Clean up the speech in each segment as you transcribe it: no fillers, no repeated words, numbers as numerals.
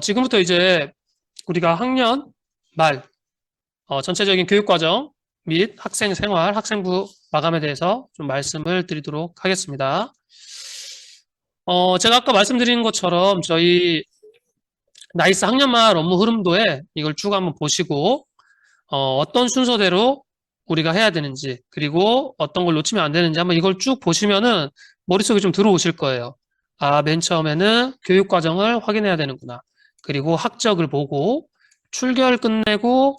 지금부터 이제 우리가 학년 말, 전체적인 교육과정 및 학생 생활, 학생부 마감에 대해서 좀 말씀을 드리도록 하겠습니다. 제가 아까 말씀드린 것처럼 저희 나이스 학년 말 업무 흐름도에 이걸 쭉 한번 보시고, 어떤 순서대로 우리가 해야 되는지, 그리고 어떤 걸 놓치면 안 되는지 한번 이걸 쭉 보시면은 머릿속에 좀 들어오실 거예요. 아, 맨 처음에는 교육과정을 확인해야 되는구나. 그리고 학적을 보고, 출결 끝내고,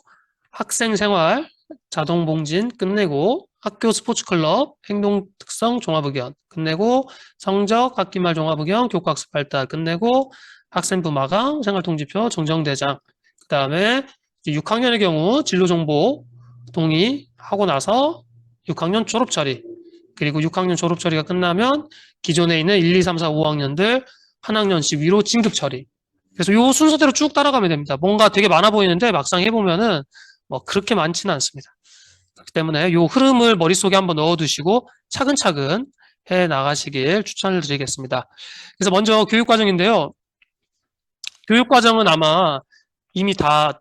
학생생활, 자동봉진 끝내고, 학교 스포츠클럽, 행동특성 종합의견 끝내고, 성적, 학기말 종합의견, 교과학습 발달 끝내고, 학생부 마감, 생활통지표, 정정대장. 그 다음에 6학년의 경우 진로정보 동의하고 나서 6학년 졸업 처리. 그리고 6학년 졸업 처리가 끝나면 기존에 있는 1, 2, 3, 4, 5학년들 한 학년씩 위로 진급 처리. 그래서 요 순서대로 쭉 따라가면 됩니다. 뭔가 되게 많아 보이는데 막상 해보면은 뭐 그렇게 많지는 않습니다. 그렇기 때문에 요 흐름을 머릿속에 한번 넣어두시고 차근차근 해 나가시길 추천을 드리겠습니다. 그래서 먼저 교육과정인데요. 교육과정은 아마 이미 다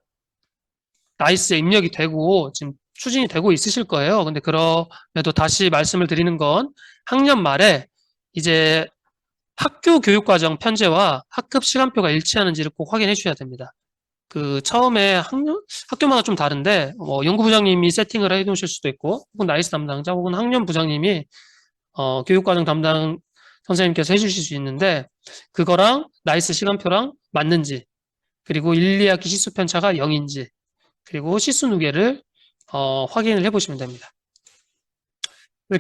나이스에 입력이 되고 지금 추진이 되고 있으실 거예요. 근데 그럼에도 다시 말씀을 드리는 건 학년 말에 이제 학교 교육과정 편제와 학급 시간표가 일치하는지를 꼭 확인해 주셔야 됩니다. 그 처음에 학교마다 좀 다른데 연구부장님이 세팅을 해 놓으실 수도 있고 혹은 나이스 담당자 혹은 학년 부장님이 교육과정 담당 선생님께서 해주실 수 있는데 그거랑 나이스 시간표랑 맞는지 그리고 1, 2학기 시수 편차가 0인지 그리고 시수 누계를 확인을 해보시면 됩니다.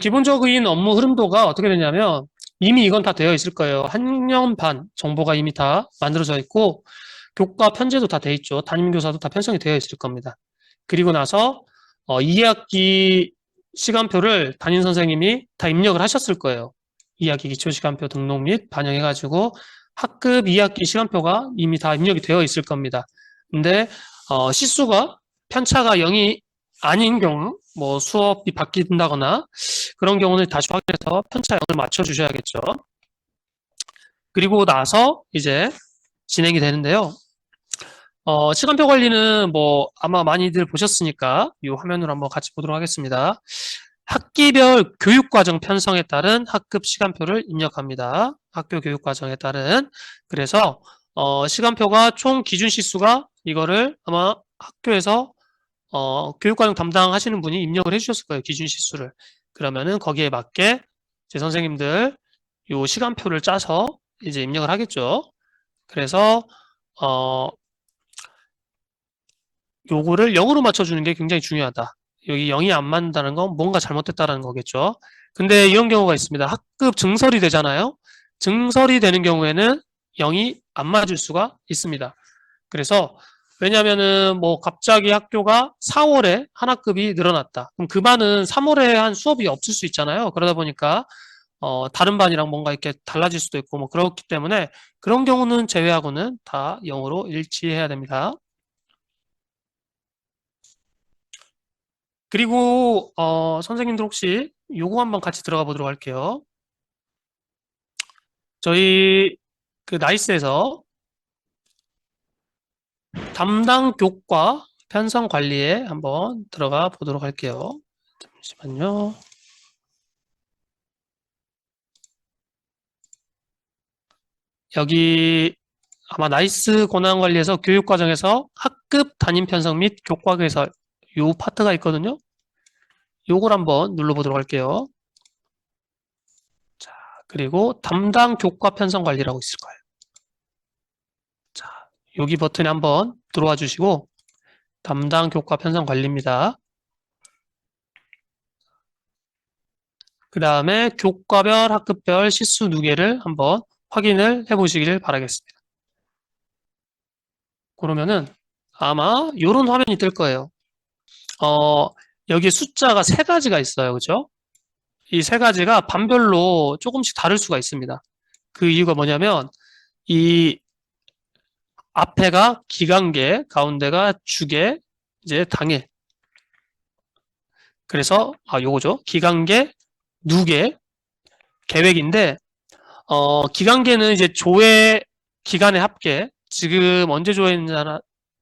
기본적인 업무 흐름도가 어떻게 되냐면 이미 이건 다 되어 있을 거예요. 학년 반 정보가 이미 다 만들어져 있고 교과 편제도 다 돼 있죠. 담임교사도 다 편성이 되어 있을 겁니다. 그리고 나서 2학기 시간표를 담임 선생님이 다 입력을 하셨을 거예요. 2학기 기초시간표 등록 및 반영해가지고 학급 2학기 시간표가 이미 다 입력이 되어 있을 겁니다. 근데 시수가 편차가 0이 아닌 경우 뭐 수업이 바뀐다거나 그런 경우는 다시 확인해서 편차 0을 맞춰주셔야겠죠. 그리고 나서 이제 진행이 되는데요. 시간표 관리는 뭐 아마 많이들 보셨으니까 이 화면으로 한번 같이 보도록 하겠습니다. 학기별 교육과정 편성에 따른 학급 시간표를 입력합니다. 학교 교육과정에 따른. 그래서 시간표가 총 기준 시수가 이거를 아마 학교에서 교육과정 담당하시는 분이 입력을 해주셨을 거예요. 기준 시수를. 그러면은 거기에 맞게 제 선생님들 요 시간표를 짜서 이제 입력을 하겠죠. 그래서 요거를 0으로 맞춰주는 게 굉장히 중요하다. 여기 0이 안 맞는다는 건 뭔가 잘못됐다는 거겠죠. 근데 이런 경우가 있습니다. 학급 증설이 되잖아요. 증설이 되는 경우에는 0이 안 맞을 수가 있습니다. 그래서 왜냐면은 뭐 갑자기 학교가 4월에 한 학급이 늘어났다. 그럼 그 반은 3월에 한 수업이 없을 수 있잖아요. 그러다 보니까 다른 반이랑 뭔가 이렇게 달라질 수도 있고 뭐 그렇기 때문에 그런 경우는 제외하고는 다 0으로 일치해야 됩니다. 그리고 선생님들 혹시 요거 한번 같이 들어가 보도록 할게요. 저희 그 나이스에서 담당 교과 편성 관리에 한번 들어가 보도록 할게요. 잠시만요. 여기 아마 나이스 권한 관리에서 교육 과정에서 학급 담임 편성 및 교과 개설 요 파트가 있거든요. 요걸 한번 눌러보도록 할게요. 자, 그리고 담당 교과 편성 관리라고 있을 거예요. 자, 여기 버튼에 한번 들어와 주시고 담당 교과 편성 관리입니다. 그 다음에 교과별, 학급별 시수 누계를 한번 확인을 해보시길 바라겠습니다. 그러면은 아마 이런 화면이 뜰 거예요. 여기 숫자가 세 가지가 있어요. 그죠? 이 세 가지가 반별로 조금씩 다를 수가 있습니다. 그 이유가 뭐냐면 이 앞에가 기간계, 가운데가 주계, 이제 당일. 그래서 요거죠. 기간계, 누계, 계획인데 기간계는 이제 조회 기간의 합계, 지금 언제 조회했는지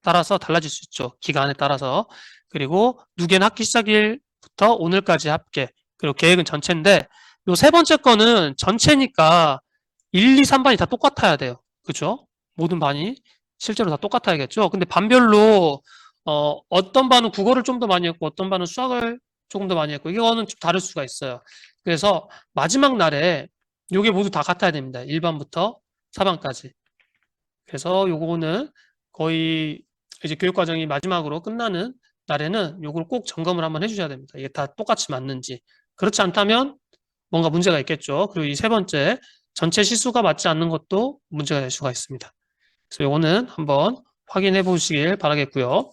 따라서 달라질 수 있죠. 기간에 따라서. 그리고 누계는 학기 시작일부터 오늘까지 합계. 그리고 계획은 전체인데 요 세 번째 거는 전체니까 1, 2, 3반이 다 똑같아야 돼요. 그죠? 모든 반이 실제로 다 똑같아야겠죠. 근데 반별로 어떤 반은 국어를 좀 더 많이 했고 어떤 반은 수학을 조금 더 많이 했고 이거는 좀 다를 수가 있어요. 그래서 마지막 날에 요게 모두 다 같아야 됩니다. 1반부터 4반까지. 그래서 요거는 거의 이제 교육과정이 마지막으로 끝나는 날에는 요걸 꼭 점검을 한번 해주셔야 됩니다. 이게 다 똑같이 맞는지. 그렇지 않다면 뭔가 문제가 있겠죠. 그리고 이 세 번째, 전체 시수가 맞지 않는 것도 문제가 될 수가 있습니다. 그래서 요거는 한번 확인해 보시길 바라겠고요.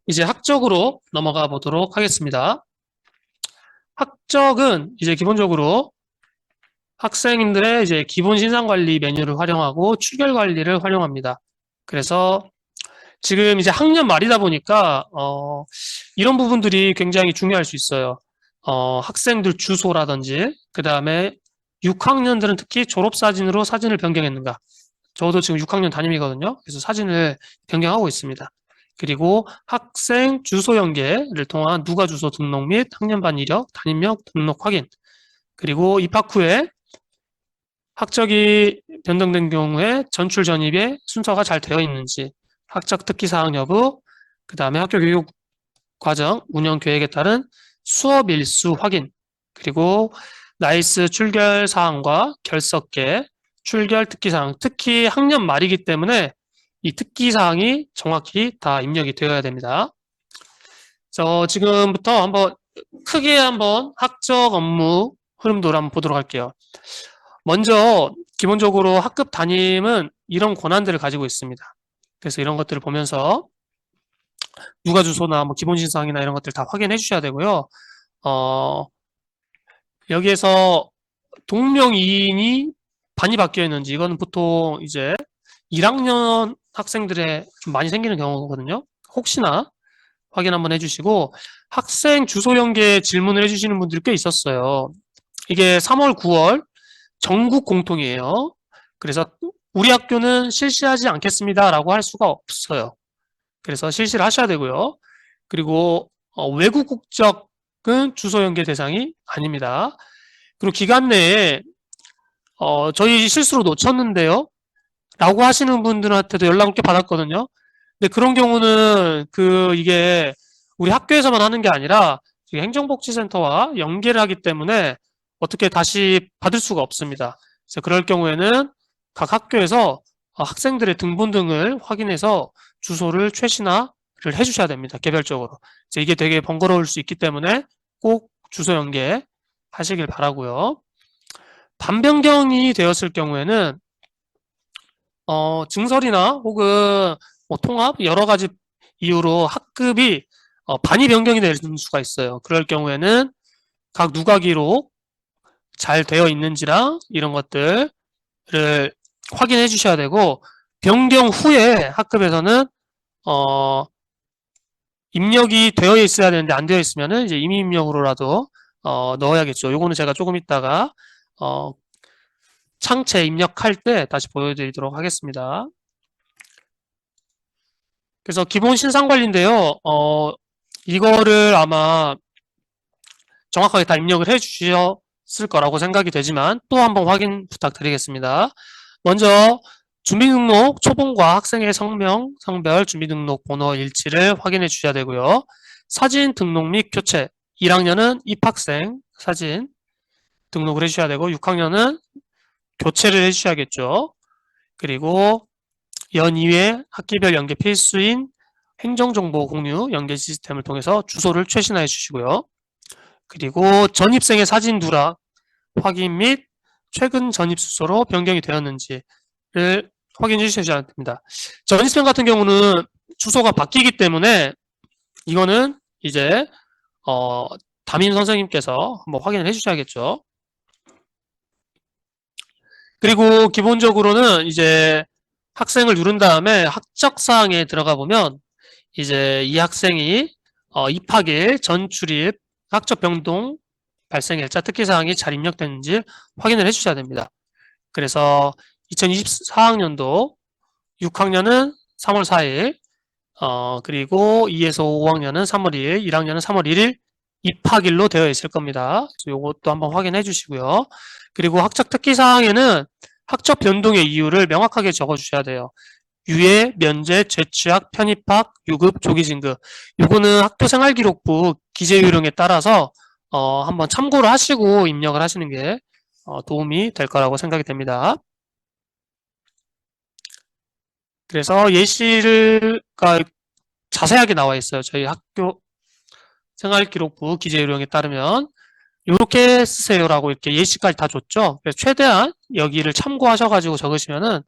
이제 학적으로 넘어가 보도록 하겠습니다. 학적은 이제 기본적으로 학생들의 이제 기본 신상 관리 메뉴를 활용하고 출결 관리를 활용합니다. 그래서 지금 이제 학년 말이다 보니까 이런 부분들이 굉장히 중요할 수 있어요. 학생들 주소라든지 그 다음에 6학년들은 특히 졸업사진으로 사진을 변경했는가. 저도 지금 6학년 담임이거든요. 그래서 사진을 변경하고 있습니다. 그리고 학생 주소 연계를 통한 누가 주소 등록 및 학년반 이력, 담임력 등록 확인. 그리고 입학 후에 학적이 변동된 경우에 전출 전입의 순서가 잘 되어 있는지, 학적 특기사항 여부, 그 다음에 학교 교육 과정 운영 계획에 따른 수업 일수 확인, 그리고 나이스 출결 사항과 결석계, 출결 특기사항, 특히 학년 말이기 때문에 이 특기사항이 정확히 다 입력이 되어야 됩니다. 지금부터 한번 크게 한번 학적 업무 흐름도를 한번 보도록 할게요. 먼저 기본적으로 학급 담임은 이런 권한들을 가지고 있습니다. 그래서 이런 것들을 보면서 누가 주소나 뭐 기본 신상이나 이런 것들 다 확인해 주셔야 되고요. 여기에서 동명이인이 반이 바뀌어 있는지 이거는 보통 이제 1학년 학생들의 좀 많이 생기는 경우거든요. 혹시나 확인 한번 해주시고 학생 주소 연계 질문을 해주시는 분들이 꽤 있었어요. 이게 3월, 9월 전국 공통이에요. 그래서 우리 학교는 실시하지 않겠습니다라고 할 수가 없어요. 그래서 실시를 하셔야 되고요. 그리고 외국 국적은 주소 연계 대상이 아닙니다. 그리고 기간 내에 저희 실수로 놓쳤는데요. 라고 하시는 분들한테도 연락을 꽤 받았거든요. 근데 그런 경우는 이게 우리 학교에서만 하는 게 아니라 행정복지센터와 연계를 하기 때문에 어떻게 다시 받을 수가 없습니다. 그래서 그럴 경우에는 각 학교에서 학생들의 등본 등을 확인해서 주소를 최신화를 해주셔야 됩니다. 개별적으로. 이게 되게 번거로울 수 있기 때문에 꼭 주소 연계 하시길 바라고요. 반변경이 되었을 경우에는 증설이나 혹은 뭐 통합 여러 가지 이유로 학급이 반이 변경이 될 수가 있어요. 그럴 경우에는 각 누가 기록 잘 되어 있는지랑 이런 것들을 확인해 주셔야 되고 변경 후에 학급에서는 입력이 되어 있어야 되는데 안 되어 있으면은 이제 임의 입력으로라도 넣어야겠죠. 요거는 제가 조금 이따가 창체 입력할 때 다시 보여드리도록 하겠습니다. 그래서 기본 신상 관리인데요. 이거를 아마 정확하게 다 입력을 해 주셨을 거라고 생각이 되지만 또 한번 확인 부탁드리겠습니다. 먼저 준비등록 초본과 학생의 성명, 성별, 준비등록 번호 일치를 확인해 주셔야 되고요. 사진 등록 및 교체, 1학년은 입학생 사진 등록을 해주셔야 되고 6학년은 교체를 해주셔야겠죠. 그리고 연이외 학기별 연계 필수인 행정정보 공유 연계 시스템을 통해서 주소를 최신화해 주시고요. 그리고 전입생의 사진 누락 확인 및 최근 전입 주소로 변경이 되었는지를 확인해 주셔야 됩니다. 전입생 같은 경우는 주소가 바뀌기 때문에 이거는 이제 담임 선생님께서 한번 확인을 해 주셔야겠죠. 그리고 기본적으로는 이제 학생을 누른 다음에 학적 사항에 들어가 보면 이제 이 학생이 입학일, 전출입, 학적 변동, 발생 일자, 특기 사항이 잘 입력됐는지 확인을 해주셔야 됩니다. 그래서 2024학년도 6학년은 3월 4일, 그리고 2에서 5학년은 3월 2일, 1학년은 3월 1일 입학일로 되어 있을 겁니다. 이것도 한번 확인해 주시고요. 그리고 학적 특기사항에는 학적 변동의 이유를 명확하게 적어 주셔야 돼요. 유예, 면제, 재취학, 편입학, 유급, 조기 진급. 요거는 학교생활기록부 기재요령에 따라서 한번 참고를 하시고 입력을 하시는 게 도움이 될 거라고 생각이 됩니다. 그래서 예시가 자세하게 나와 있어요. 저희 학교 생활기록부 기재요령에 따르면 이렇게 쓰세요라고 이렇게 예시까지 다 줬죠. 그래서 최대한 여기를 참고하셔가지고 적으시면은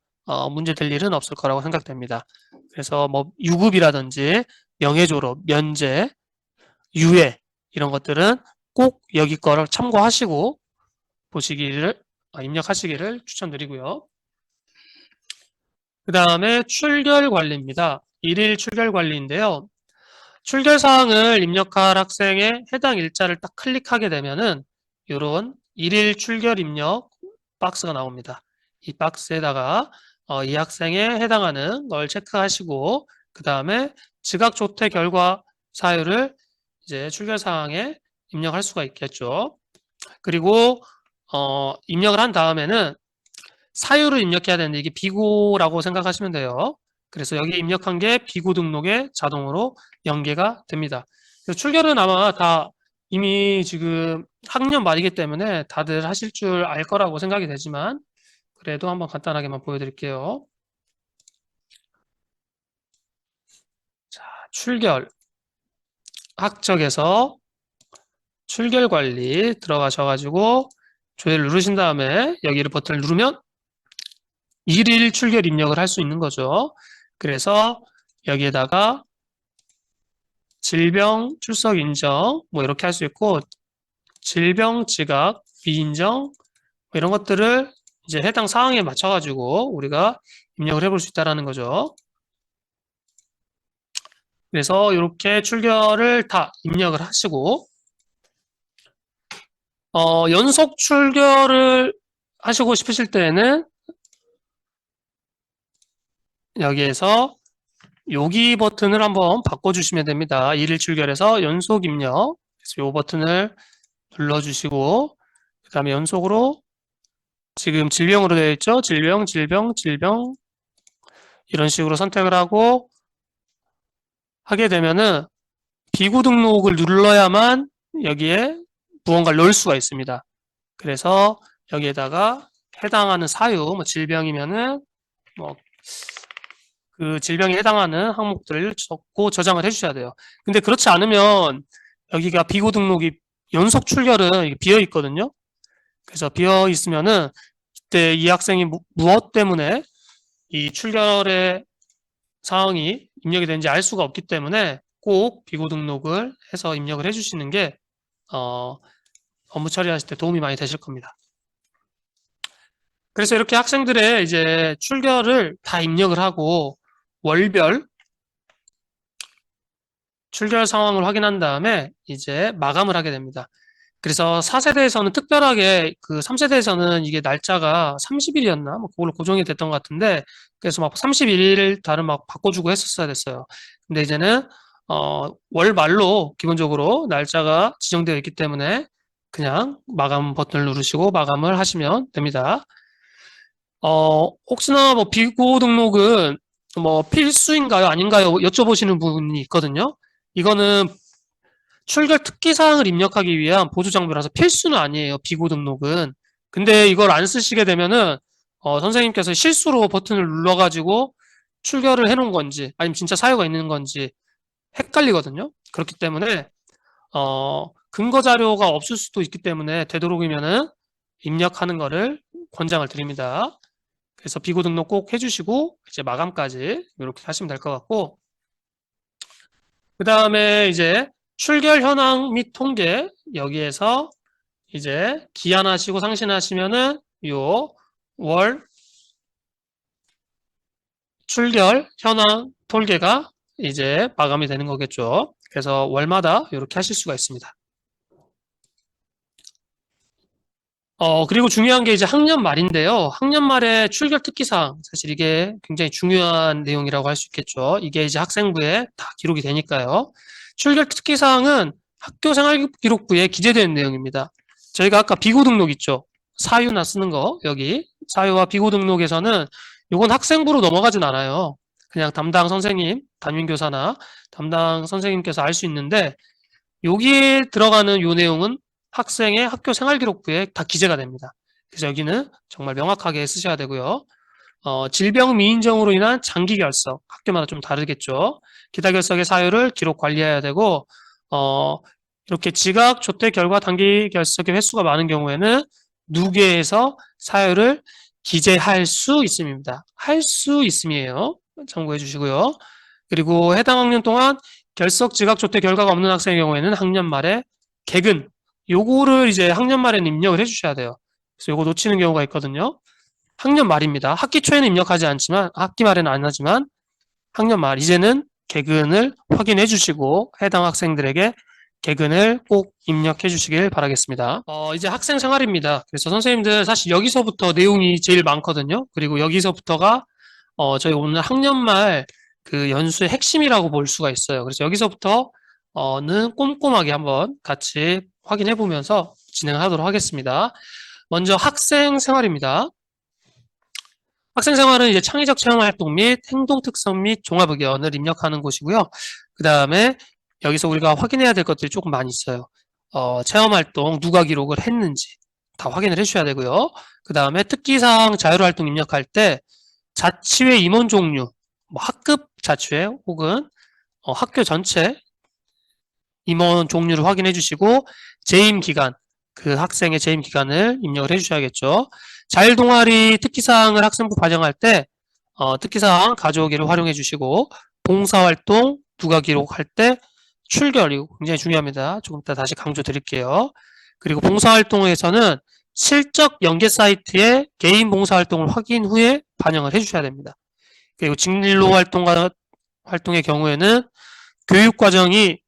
문제 될 일은 없을 거라고 생각됩니다. 그래서 뭐 유급이라든지 명예졸업, 면제, 유예 이런 것들은 꼭 여기 거를 참고하시고 보시기를 입력하시기를 추천드리고요. 그 다음에 출결 관리입니다. 일일 출결 관리인데요. 출결 사항을 입력할 학생의 해당 일자를 딱 클릭하게 되면은 이런 일일 출결 입력 박스가 나옵니다. 이 박스에다가 이 학생에 해당하는 걸 체크하시고 그 다음에 지각 조퇴 결과 사유를 이제 출결 사항에 입력할 수가 있겠죠. 그리고 입력을 한 다음에는 사유를 입력해야 되는데 이게 비고라고 생각하시면 돼요. 그래서 여기 입력한 게 비고 등록에 자동으로 연계가 됩니다. 그래서 출결은 아마 다 이미 지금 학년 말이기 때문에 다들 하실 줄 알 거라고 생각이 되지만 그래도 한번 간단하게만 보여드릴게요. 자, 출결 학적에서 출결 관리 들어가셔가지고 조회를 누르신 다음에 여기를 버튼을 누르면 일일 출결 입력을 할 수 있는 거죠. 그래서 여기에다가 질병 출석 인정 뭐 이렇게 할 수 있고 질병 지각 비인정 뭐 이런 것들을 이제 해당 사항에 맞춰 가지고 우리가 입력을 해볼 수 있다라는 거죠. 그래서 이렇게 출결을 다 입력을 하시고 연속 출결을 하시고 싶으실 때는 여기에서 여기 버튼을 한번 바꿔주시면 됩니다. 일일 출결에서 연속 입력. 그래서 이 버튼을 눌러주시고 그 다음에 연속으로 지금 질병으로 되어 있죠? 질병, 질병, 질병 이런 식으로 선택을 하고 하게 되면은 비구 등록을 눌러야만 여기에 무언가를 넣을 수가 있습니다. 그래서 여기에다가 해당하는 사유, 뭐 질병이면은 뭐 그 질병에 해당하는 항목들을 적고 저장을 해주셔야 돼요. 근데 그렇지 않으면 여기가 비고 등록이 연속 출결은 비어 있거든요. 그래서 비어 있으면은 이때 이 학생이 무엇 때문에 이 출결의 사항이 입력이 되는지 알 수가 없기 때문에 꼭 비고 등록을 해서 입력을 해주시는 게 업무 처리하실 때 도움이 많이 되실 겁니다. 그래서 이렇게 학생들의 이제 출결을 다 입력을 하고 월별 출결 상황을 확인한 다음에 이제 마감을 하게 됩니다. 그래서 4세대에서는 특별하게 그 3세대에서는 이게 날짜가 30일이었나? 뭐 그걸로 고정이 됐던 것 같은데 그래서 막 31일 다른 막 바꿔주고 했었어야 됐어요. 근데 이제는 월 말로 기본적으로 날짜가 지정되어 있기 때문에 그냥 마감 버튼을 누르시고 마감을 하시면 됩니다. 혹시나 뭐 비고 등록은 뭐 필수인가요? 아닌가요? 여쭤보시는 분이 있거든요. 이거는 출결 특기 사항을 입력하기 위한 보조 장비라서 필수는 아니에요. 비고 등록은. 근데 이걸 안 쓰시게 되면은 선생님께서 실수로 버튼을 눌러가지고 출결을 해놓은 건지 아니면 진짜 사유가 있는 건지 헷갈리거든요. 그렇기 때문에 근거 자료가 없을 수도 있기 때문에 되도록이면은 입력하는 거를 권장을 드립니다. 그래서 비고 등록 꼭 해주시고 이제 마감까지 이렇게 하시면 될 것 같고 그 다음에 이제 출결 현황 및 통계 여기에서 이제 기한하시고 상신하시면은 요 월 출결 현황 통계가 이제 마감이 되는 거겠죠. 그래서 월마다 이렇게 하실 수가 있습니다. 그리고 중요한 게 이제 학년 말인데요. 학년 말에 출결 특기사항, 사실 이게 굉장히 중요한 내용이라고 할 수 있겠죠. 이게 이제 학생부에 다 기록이 되니까요. 출결 특기사항은 학교생활기록부에 기재된 내용입니다. 저희가 아까 비고등록 있죠. 사유나 쓰는 거, 여기. 사유와 비고등록에서는 요건 학생부로 넘어가진 않아요. 그냥 담당 선생님, 담임교사나 담당 선생님께서 알 수 있는데, 여기에 들어가는 요 내용은 학생의 학교 생활기록부에 다 기재가 됩니다. 그래서 여기는 정말 명확하게 쓰셔야 되고요. 질병 미인정으로 인한 장기 결석, 학교마다 좀 다르겠죠. 기타 결석의 사유를 기록 관리해야 되고, 어, 이렇게 지각, 조퇴 결과 단기 결석의 횟수가 많은 경우에는 누계에서 사유를 기재할 수 있음입니다. 할 수 있음이에요. 참고해 주시고요. 그리고 해당 학년 동안 결석, 지각, 조퇴 결과가 없는 학생의 경우에는 학년 말에 개근, 요거를 이제 학년 말에는 입력을 해주셔야 돼요. 그래서 요거 놓치는 경우가 있거든요. 학년 말입니다. 학기 초에는 입력하지 않지만, 학기 말에는 안 하지만, 학년 말, 이제는 개근을 확인해 주시고, 해당 학생들에게 개근을 꼭 입력해 주시길 바라겠습니다. 이제 학생 생활입니다. 그래서 선생님들 사실 여기서부터 내용이 제일 많거든요. 그리고 여기서부터가, 저희 오늘 학년 말 그 연수의 핵심이라고 볼 수가 있어요. 그래서 여기서부터는 꼼꼼하게 한번 같이 확인해 보면서 진행하도록 하겠습니다. 먼저 학생 생활입니다. 학생 생활은 이제 창의적 체험 활동 및 행동 특성 및 종합 의견을 입력하는 곳이고요. 그 다음에 여기서 우리가 확인해야 될 것들이 조금 많이 있어요. 체험 활동 누가 기록을 했는지 다 확인을 해주셔야 되고요. 그 다음에 특기사항 자율 활동 입력할 때 자치회 임원 종류, 뭐 학급 자치회 혹은 학교 전체 임원 종류를 확인해 주시고 재임 기간, 그 학생의 재임 기간을 입력을 해 주셔야겠죠. 자율동아리 특기사항을 학생부 반영할 때 특기사항 가져오기를 활용해 주시고 봉사활동 누가 기록할 때 출결, 이거 굉장히 중요합니다. 조금 이따 다시 강조 드릴게요. 그리고 봉사활동에서는 실적 연계 사이트에 개인 봉사활동을 확인 후에 반영을 해 주셔야 됩니다. 그리고 활동의 경우에는 교육과정이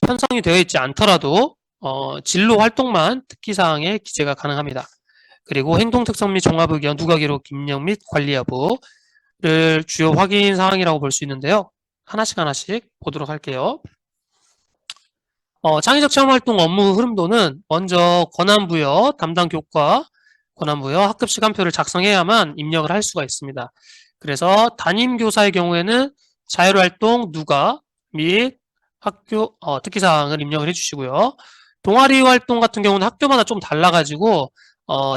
편성이 되어 있지 않더라도 진로 활동만 특기사항에 기재가 가능합니다. 그리고 행동 특성 및 종합 의견, 누가 기록 입력 및 관리 여부를 주요 확인 사항이라고 볼 수 있는데요. 하나씩 보도록 할게요. 창의적 체험 활동 업무 흐름도는 먼저 권한부여, 담당 교과, 권한부여 학급 시간표를 작성해야만 입력을 할 수가 있습니다. 그래서 담임 교사의 경우에는 자율활동 누가 및 학교 특기사항을 입력을 해주시고요. 동아리 활동 같은 경우는 학교마다 좀 달라가지고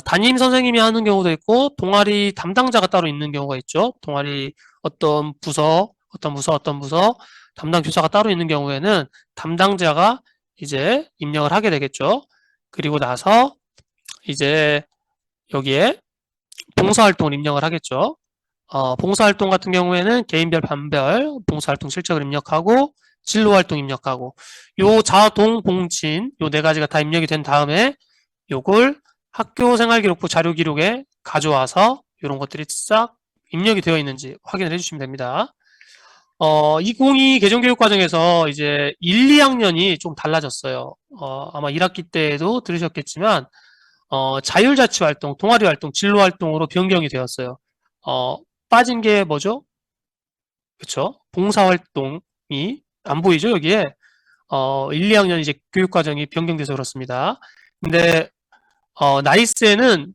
담임 선생님이 하는 경우도 있고 동아리 담당자가 따로 있는 경우가 있죠. 동아리 어떤 부서 담당 교사가 따로 있는 경우에는 담당자가 이제 입력을 하게 되겠죠. 그리고 나서 이제 여기에 봉사활동을 입력을 하겠죠. 봉사활동 같은 경우에는 개인별, 반별 봉사활동 실적을 입력하고 진로활동 입력하고 요 자동, 봉진 요 네 가지가 다 입력이 된 다음에 요걸 학교생활기록부 자료기록에 가져와서 이런 것들이 싹 입력이 되어 있는지 확인을 해주시면 됩니다. 2022 개정교육과정에서 이제 1, 2학년이 좀 달라졌어요. 아마 1학기 때에도 들으셨겠지만 자율자치활동, 동아리활동, 진로활동으로 변경이 되었어요. 빠진 게 뭐죠? 그쵸? 봉사활동이 안 보이죠, 여기에? 1, 2학년 이제 교육과정이 변경돼서 그렇습니다. 근데, 나이스에는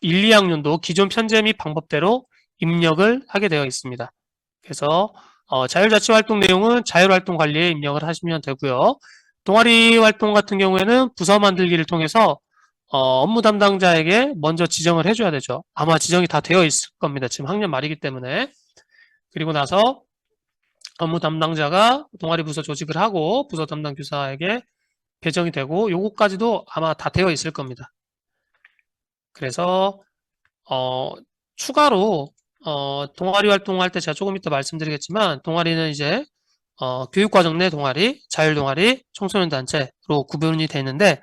1, 2학년도 기존 편제 및 방법대로 입력을 하게 되어 있습니다. 그래서, 자율자치활동 내용은 자율활동 관리에 입력을 하시면 되고요. 동아리 활동 같은 경우에는 부서 만들기를 통해서 업무 담당자에게 먼저 지정을 해줘야 되죠. 아마 지정이 다 되어 있을 겁니다. 지금 학년 말이기 때문에. 그리고 나서 업무 담당자가 동아리 부서 조직을 하고 부서 담당 교사에게 배정이 되고 요거까지도 아마 다 되어 있을 겁니다. 그래서 추가로 동아리 활동할 때 제가 조금 이따 말씀드리겠지만 동아리는 이제 교육과정 내 동아리, 자율동아리, 청소년 단체로 구분이 되는데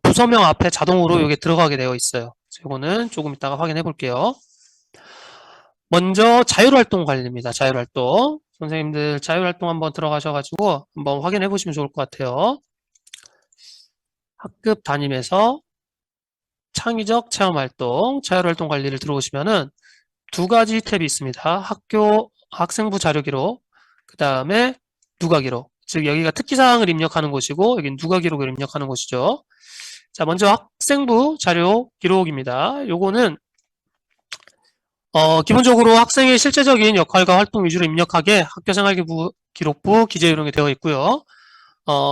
부서명 앞에 자동으로 이게 들어가게 되어 있어요. 이거는 조금 이따가 확인해 볼게요. 먼저 자율활동 관리입니다. 자율활동. 선생님들 자율활동 한번 들어가셔가지고 한번 확인해 보시면 좋을 것 같아요. 학급 담임에서 창의적 체험활동, 자율활동 관리를 들어오시면은 두 가지 탭이 있습니다. 학교, 학생부 자료 기록, 그 다음에 누가 기록. 즉, 여기가 특기사항을 입력하는 곳이고, 여기는 누가 기록을 입력하는 곳이죠. 자, 먼저 학생부 자료 기록입니다. 요거는, 기본적으로 학생의 실제적인 역할과 활동 위주로 입력하게 학교생활기부 기록부 기재요령이 되어 있고요.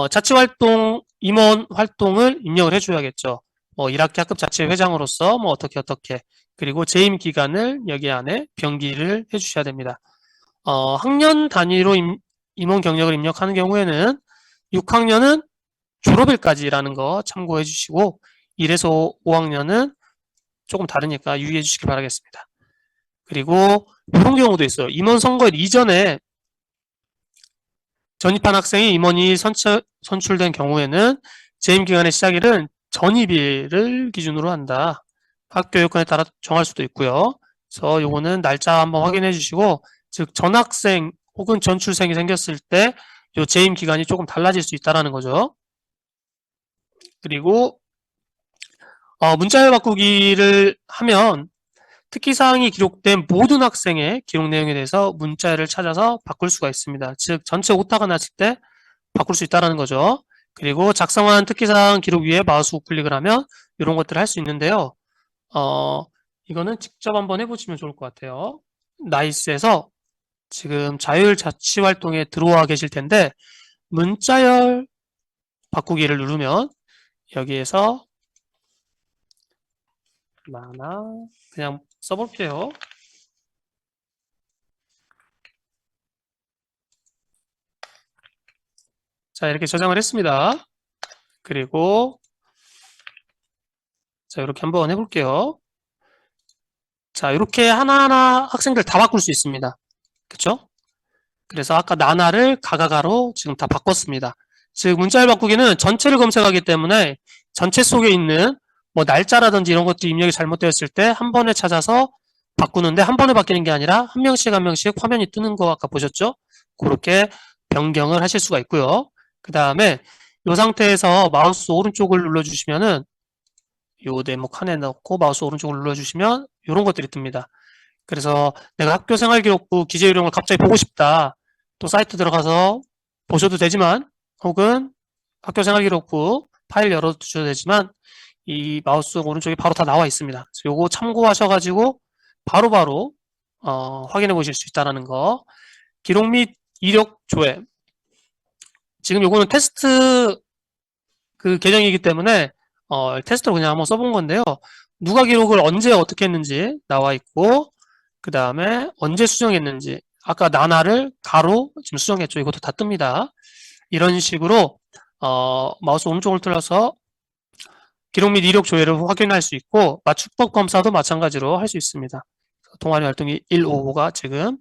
자치활동, 임원 활동을 입력을 해줘야겠죠. 1학기 학급 자치회장으로서 어떻게 그리고 재임 기간을 여기 안에 병기를 해주셔야 됩니다. 학년 단위로 임원 경력을 입력하는 경우에는 6학년은 졸업일까지라는 거 참고해 주시고 1에서 5학년은 조금 다르니까 유의해 주시기 바라겠습니다. 그리고 이런 경우도 있어요. 임원 선거일 이전에 전입한 학생이 임원이 선출된 경우에는 재임 기간의 시작일은 전입일을 기준으로 한다. 학교 요건에 따라 정할 수도 있고요. 그래서 요거는 날짜 한번 확인해 주시고, 즉 전학생 혹은 전출생이 생겼을 때 요 재임 기간이 조금 달라질 수 있다는 거죠. 그리고 문자열 바꾸기를 하면 특기사항이 기록된 모든 학생의 기록 내용에 대해서 문자열을 찾아서 바꿀 수가 있습니다. 즉 전체 오타가 났을 때 바꿀 수 있다는 거죠. 그리고 작성한 특기사항 기록 위에 마우스 우클릭을 하면 이런 것들을 할 수 있는데요. 이거는 직접 한번 해보시면 좋을 것 같아요. 나이스에서 지금 자율자치활동에 들어와 계실 텐데 문자열 바꾸기를 누르면 여기에서 하나 그냥 써볼게요. 자, 이렇게 저장을 했습니다. 그리고 자, 이렇게 한번 해볼게요. 자, 이렇게 하나하나 학생들 다 바꿀 수 있습니다. 그쵸? 그래서 아까 나나를 가가가로 지금 다 바꿨습니다. 즉 문자열 바꾸기는 전체를 검색하기 때문에 전체 속에 있는 날짜라든지 이런 것도 입력이 잘못되었을 때 한 번에 찾아서 바꾸는데 한 번에 바뀌는 게 아니라 한 명씩 한 명씩 화면이 뜨는 거 아까 보셨죠? 그렇게 변경을 하실 수가 있고요. 그 다음에 이 상태에서 마우스 오른쪽을 눌러주시면은 요 대목 칸에 넣고 마우스 오른쪽을 눌러주시면 이런 것들이 뜹니다. 그래서 내가 학교생활기록부 기재요령을 갑자기 보고 싶다. 또 사이트 들어가서 보셔도 되지만 혹은 학교생활기록부 파일 열어두셔도 되지만 이 마우스 오른쪽에 바로 다 나와 있습니다. 그래서 요거 참고하셔가지고 바로바로 확인해 보실 수 있다는 거. 기록 및 이력 조회. 지금 요거는 테스트 그 계정이기 때문에 테스트로 그냥 한번 써본 건데요. 누가 기록을 언제 어떻게 했는지 나와 있고 그 다음에 언제 수정했는지 아까 나나를 가로 지금 수정했죠. 이것도 다 뜹니다. 이런 식으로 마우스 오른쪽을 틀어서 기록 및 이력 조회를 확인할 수 있고 맞춤법 검사도 마찬가지로 할 수 있습니다. 동아리 활동이 155가 지금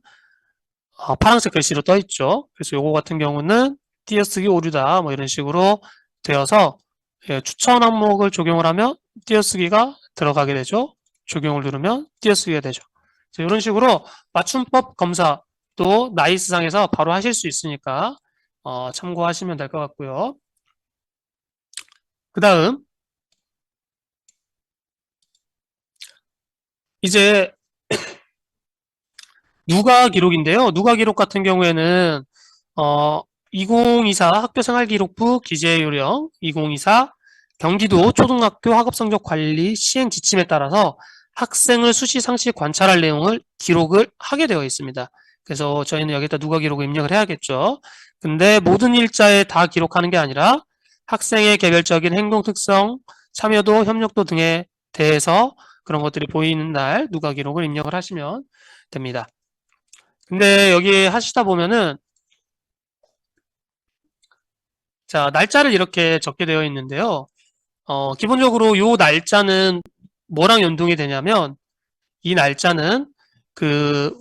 파란색 글씨로 떠 있죠. 그래서 요거 같은 경우는 띄어쓰기 오류다 이런 식으로 되어서 추천 항목을 적용을 하면 띄어쓰기가 들어가게 되죠. 적용을 누르면 띄어쓰기가 되죠. 이런 식으로 맞춤법 검사도 나이스상에서 바로 하실 수 있으니까 참고하시면 될 것 같고요. 그 다음 이제 누가 기록인데요. 누가 기록 같은 경우에는 2024 학교생활기록부 기재요령 2024 경기도 초등학교 학업성적 관리 시행 지침에 따라서 학생을 수시상시 관찰할 내용을 기록을 하게 되어 있습니다. 그래서 저희는 여기다 누가 기록을 입력을 해야겠죠. 근데 모든 일자에 다 기록하는 게 아니라 학생의 개별적인 행동 특성, 참여도, 협력도 등에 대해서 그런 것들이 보이는 날 누가 기록을 입력을 하시면 됩니다. 근데 여기 하시다 보면은 자, 날짜를 이렇게 적게 되어 있는데요. 기본적으로 요 날짜는 뭐랑 연동이 되냐면 이 날짜는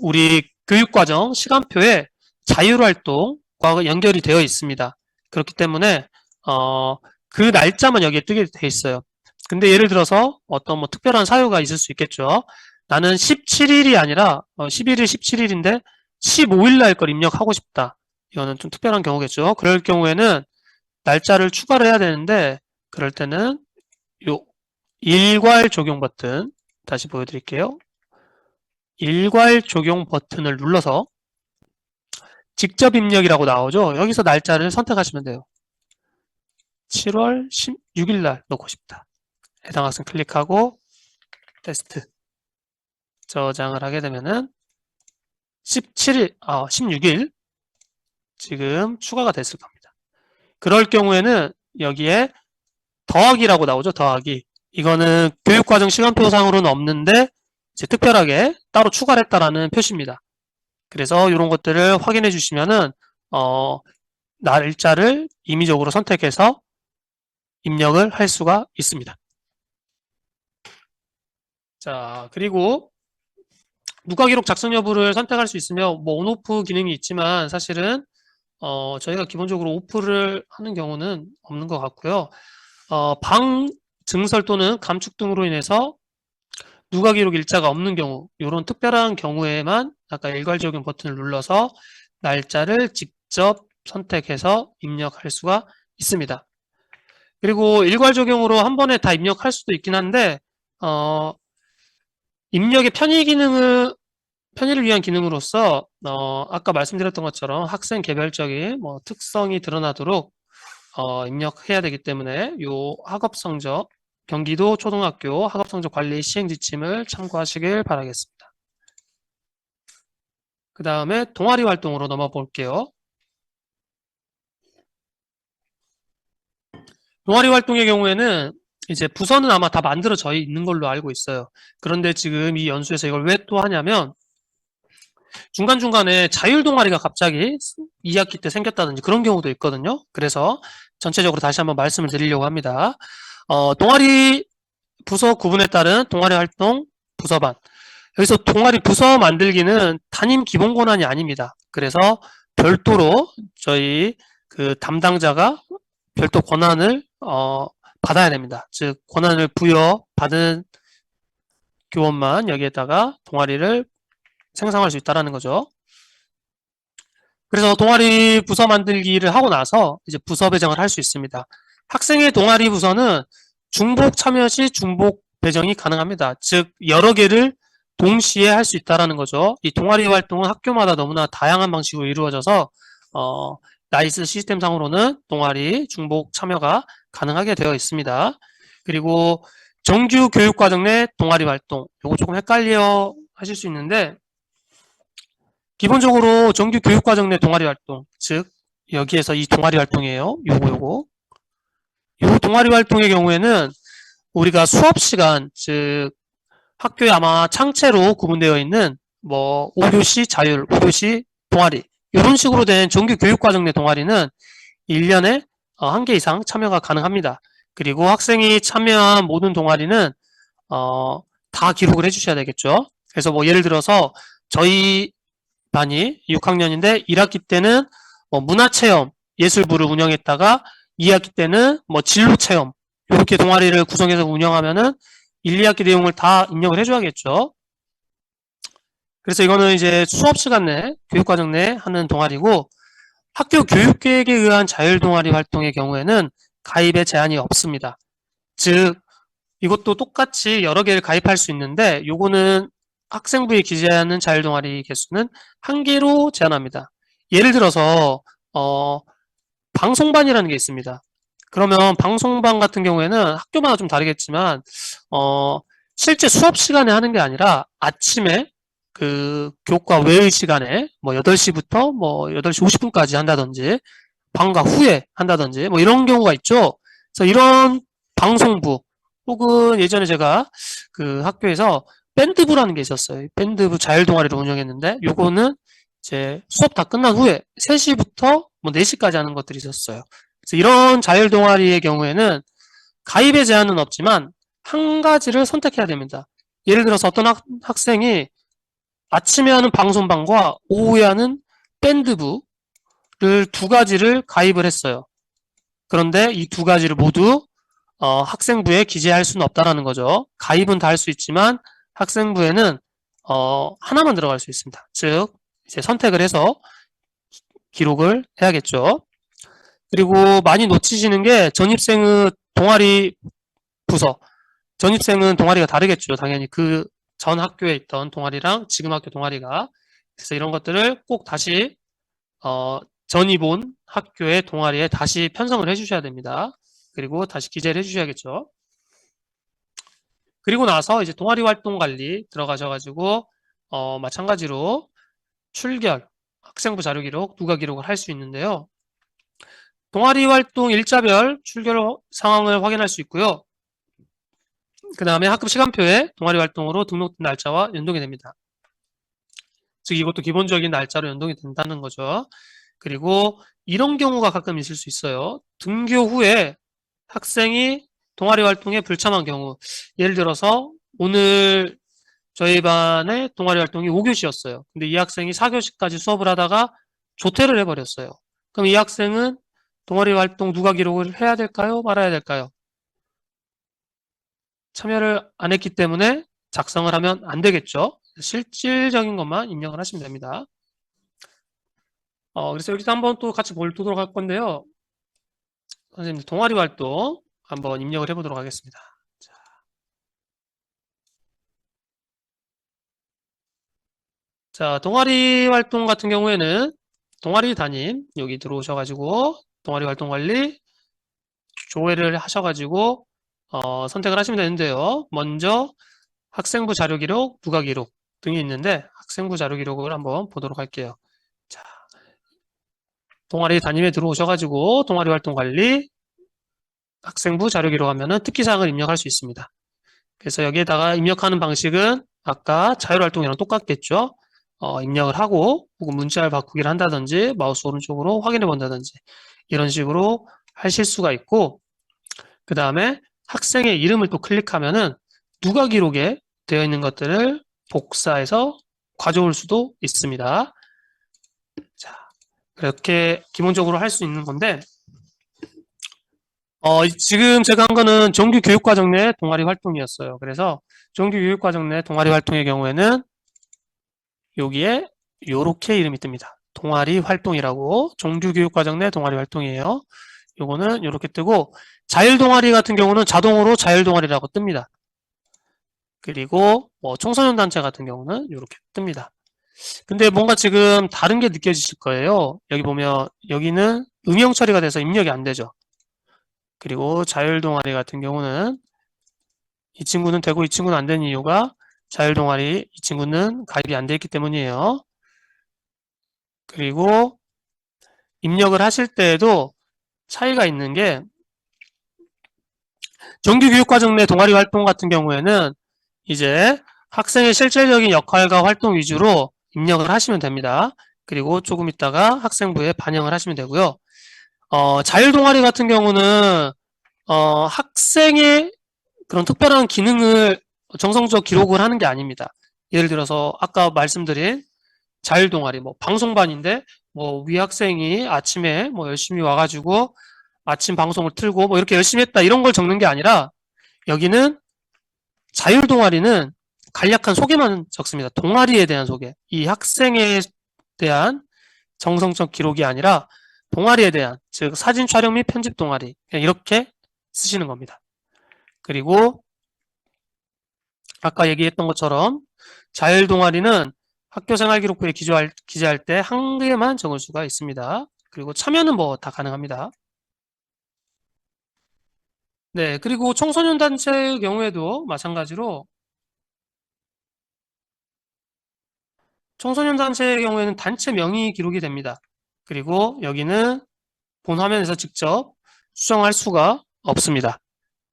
우리 교육과정 시간표에 자율활동과 연결이 되어 있습니다. 그렇기 때문에 그 날짜만 여기에 뜨게 돼 있어요. 근데 예를 들어서 어떤 특별한 사유가 있을 수 있겠죠. 나는 17일이 아니라 11일, 17일인데 15일 날 걸 입력하고 싶다. 이거는 좀 특별한 경우겠죠. 그럴 경우에는 날짜를 추가를 해야 되는데 그럴 때는 요 일괄 적용 버튼 다시 보여드릴게요. 일괄 적용 버튼을 눌러서 직접 입력이라고 나오죠. 여기서 날짜를 선택하시면 돼요. 7월 16일 날 넣고 싶다. 해당 학생 클릭하고 테스트 저장을 하게 되면은 16일 지금 추가가 됐을 겁니다. 그럴 경우에는 여기에 더하기라고 나오죠. 더하기. 이거는 교육과정 시간표상으로는 없는데 이제 특별하게 따로 추가를 했다라는 표시입니다. 그래서 이런 것들을 확인해 주시면은 날짜를 임의적으로 선택해서 입력을 할 수가 있습니다. 자, 그리고 누가 기록 작성 여부를 선택할 수 있으며 뭐 온오프 기능이 있지만 사실은 저희가 기본적으로 오프를 하는 경우는 없는 것 같고요. 방 증설 또는 감축 등으로 인해서 누가 기록 일자가 없는 경우, 이런 특별한 경우에만 아까 일괄 적용 버튼을 눌러서 날짜를 직접 선택해서 입력할 수가 있습니다. 그리고 일괄 적용으로 한 번에 다 입력할 수도 있긴 한데 입력의 편의를 위한 기능으로서 아까 말씀드렸던 것처럼 학생 개별적인 뭐 특성이 드러나도록 입력해야 되기 때문에 요 학업 성적 경기도 초등학교 학업 성적 관리 시행 지침을 참고하시길 바라겠습니다. 그 다음에 동아리 활동으로 넘어 볼게요. 동아리 활동의 경우에는 이제 부서는 아마 다 만들어져 있는 걸로 알고 있어요. 그런데 지금 이 연수에서 이걸 왜 또 하냐면 중간중간에 자율 동아리가 갑자기 2학기 때 생겼다든지 그런 경우도 있거든요. 그래서 전체적으로 다시 한번 말씀을 드리려고 합니다. 동아리 부서 구분에 따른 동아리 활동 부서반. 여기서 동아리 부서 만들기는 담임 기본 권한이 아닙니다. 그래서 별도로 저희 그 담당자가 별도 권한을 받아야 됩니다. 즉 권한을 부여받은 교원만 여기에다가 동아리를 생성할 수 있다는 거죠. 그래서 동아리 부서 만들기를 하고 나서 이제 부서 배정을 할 수 있습니다. 학생의 동아리 부서는 중복 참여 시 중복 배정이 가능합니다. 즉 여러 개를 동시에 할 수 있다는 거죠. 이 동아리 활동은 학교마다 너무나 다양한 방식으로 이루어져서 나이스 시스템상으로는 동아리 중복 참여가 가능하게 되어 있습니다. 그리고 정규 교육과정 내 동아리 활동, 이거 조금 헷갈려 하실 수 있는데 기본적으로 정규 교육과정 내 동아리 활동, 즉 여기에서 이 동아리 활동이에요. 요거. 요 동아리 활동의 경우에는 우리가 수업 시간, 즉 학교에 아마 창체로 구분되어 있는 뭐 5교시 자율, 5교시 동아리 이런 식으로 된 정규 교육과정 내 동아리는 1년에 1개 이상 참여가 가능합니다. 그리고 학생이 참여한 모든 동아리는 다 기록을 해주셔야 되겠죠. 그래서 뭐 예를 들어서 저희 반이 6학년인데 1학기 때는 뭐 문화체험, 예술부를 운영했다가 2학기 때는 뭐 진로체험 이렇게 동아리를 구성해서 운영하면은 1, 2학기 내용을 다 입력을 해줘야겠죠. 그래서 이거는 이제 수업 시간 내, 교육과정 내 하는 동아리고 학교 교육계획에 의한 자율동아리 활동의 경우에는 가입에 제한이 없습니다. 즉 이것도 똑같이 여러 개를 가입할 수 있는데 요거는 학생부에 기재하는 자율동아리 개수는 1개로 제한합니다. 예를 들어서 방송반이라는 게 있습니다. 그러면 방송반 같은 경우에는 학교마다 좀 다르겠지만 실제 수업 시간에 하는 게 아니라 아침에 그 교과 외의 시간에 뭐 8시부터 뭐 8시 50분까지 한다든지 방과 후에 한다든지 뭐 이런 경우가 있죠. 그래서 이런 방송부 혹은 예전에 제가 그 학교에서 밴드부라는 게 있었어요. 밴드부 자율동아리를 운영했는데 요거는 이제 수업 다 끝난 후에 3시부터 뭐 4시까지 하는 것들이 있었어요. 그래서 이런 자율동아리의 경우에는 가입에 제한은 없지만 한 가지를 선택해야 됩니다. 예를 들어서 어떤 학생이 아침에 하는 방송반과 오후에 하는 밴드부를 2가지를 가입을 했어요. 그런데 이 2가지를 모두 학생부에 기재할 수는 없다는 거죠. 가입은 다 할 수 있지만 학생부에는 하나만 들어갈 수 있습니다. 즉 이제 선택을 해서 기록을 해야겠죠. 그리고 많이 놓치시는 게 전입생의 동아리 부서, 전입생은 동아리가 다르겠죠. 당연히 그 전 학교에 있던 동아리랑 지금 학교 동아리가. 그래서 이런 것들을 꼭 다시 전입 온 학교의 동아리에 다시 편성을 해주셔야 됩니다. 그리고 다시 기재를 해주셔야겠죠. 그리고 나서 이제 동아리 활동 관리 들어가셔가지고 마찬가지로 출결, 학생부 자료 기록, 누가 기록을 할 수 있는데요. 동아리 활동 일자별 출결 상황을 확인할 수 있고요. 그 다음에 학급 시간표에 동아리 활동으로 등록된 날짜와 연동이 됩니다. 즉 이것도 기본적인 날짜로 연동이 된다는 거죠. 그리고 이런 경우가 가끔 있을 수 있어요. 등교 후에 학생이 동아리 활동에 불참한 경우, 예를 들어서 오늘 저희 반의 동아리 활동이 5교시였어요. 근데 이 학생이 4교시까지 수업을 하다가 조퇴를 해버렸어요. 그럼 이 학생은 동아리 활동 누가 기록을 해야 될까요? 말아야 될까요? 참여를 안 했기 때문에 작성을 하면 안 되겠죠. 실질적인 것만 입력을 하시면 됩니다. 그래서 여기서 한번 또 같이 보도록 할 건데요. 선생님, 동아리 활동 한번 입력을 해보도록 하겠습니다. 자, 동아리 활동 같은 경우에는 동아리 담임 여기 들어오셔가지고 동아리 활동 관리 조회를 하셔가지고 선택을 하시면 되는데요. 먼저 학생부 자료 기록, 누가 기록 등이 있는데 학생부 자료 기록을 한번 보도록 할게요. 자, 동아리 담임에 들어오셔가지고 동아리 활동 관리 학생부 자료 기록하면은 특기사항을 입력할 수 있습니다. 그래서 여기에다가 입력하는 방식은 아까 자율활동이랑 똑같겠죠. 입력을 하고 혹은 문자를 바꾸기를 한다든지 마우스 오른쪽으로 확인해 본다든지 이런 식으로 하실 수가 있고 그 다음에 학생의 이름을 또 클릭하면은 누가 기록에 되어 있는 것들을 복사해서 가져올 수도 있습니다. 자, 그렇게 기본적으로 할 수 있는 건데 지금 제가 한 거는 정규 교육과정 내 동아리 활동이었어요. 그래서 정규 교육과정 내 동아리 활동의 경우에는 여기에 요렇게 이름이 뜹니다. 동아리 활동이라고 정규 교육과정 내 동아리 활동이에요. 요거는 요렇게 뜨고 자율 동아리 같은 경우는 자동으로 자율 동아리라고 뜹니다. 그리고 청소년 단체 같은 경우는 이렇게 뜹니다. 근데 뭔가 지금 다른 게 느껴지실 거예요. 여기 보면 여기는 음영 처리가 돼서 입력이 안 되죠. 그리고 자율 동아리 같은 경우는 이 친구는 되고 이 친구는 안 되는 이유가 자율 동아리 이 친구는 가입이 안 돼 있기 때문이에요. 그리고 입력을 하실 때에도 차이가 있는 게 정규교육과정 내 동아리 활동 같은 경우에는 이제 학생의 실질적인 역할과 활동 위주로 입력을 하시면 됩니다. 그리고 조금 있다가 학생부에 반영을 하시면 되고요. 자율 동아리 같은 경우는 학생의 그런 특별한 기능을 정성적 기록을 하는 게 아닙니다. 예를 들어서 아까 말씀드린 자율 동아리, 뭐 방송반인데 뭐 위 학생이 아침에 뭐 열심히 와가지고 아침 방송을 틀고 뭐 이렇게 열심히 했다 이런 걸 적는 게 아니라 여기는 자율 동아리는 간략한 소개만 적습니다. 동아리에 대한 소개. 이 학생에 대한 정성적 기록이 아니라 동아리에 대한, 즉 사진 촬영 및 편집 동아리 이렇게 쓰시는 겁니다. 그리고 아까 얘기했던 것처럼 자율 동아리는 학교생활기록부에 기재할 때 한 개만 적을 수가 있습니다. 그리고 참여는 뭐 다 가능합니다. 네, 그리고 청소년 단체의 경우에도 마찬가지로 청소년 단체의 경우에는 단체명이 기록이 됩니다. 그리고 여기는 본 화면에서 직접 수정할 수가 없습니다.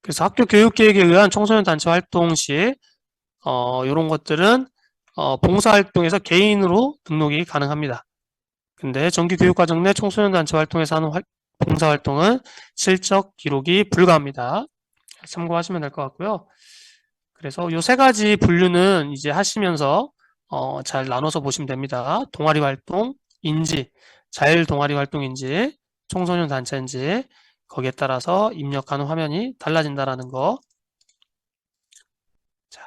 그래서 학교 교육계획에 의한 청소년 단체 활동 시 이런 것들은 봉사활동에서 개인으로 등록이 가능합니다. 근데 정규교육과정 내 청소년 단체 활동에서 하는 봉사활동은 실적 기록이 불가합니다. 참고하시면 될 것 같고요. 그래서 이 세 가지 분류는 이제 하시면서 잘 나눠서 보시면 됩니다. 동아리 활동, 인지, 자율 동아리 활동인지, 청소년 단체인지 거기에 따라서 입력하는 화면이 달라진다라는 거. 자,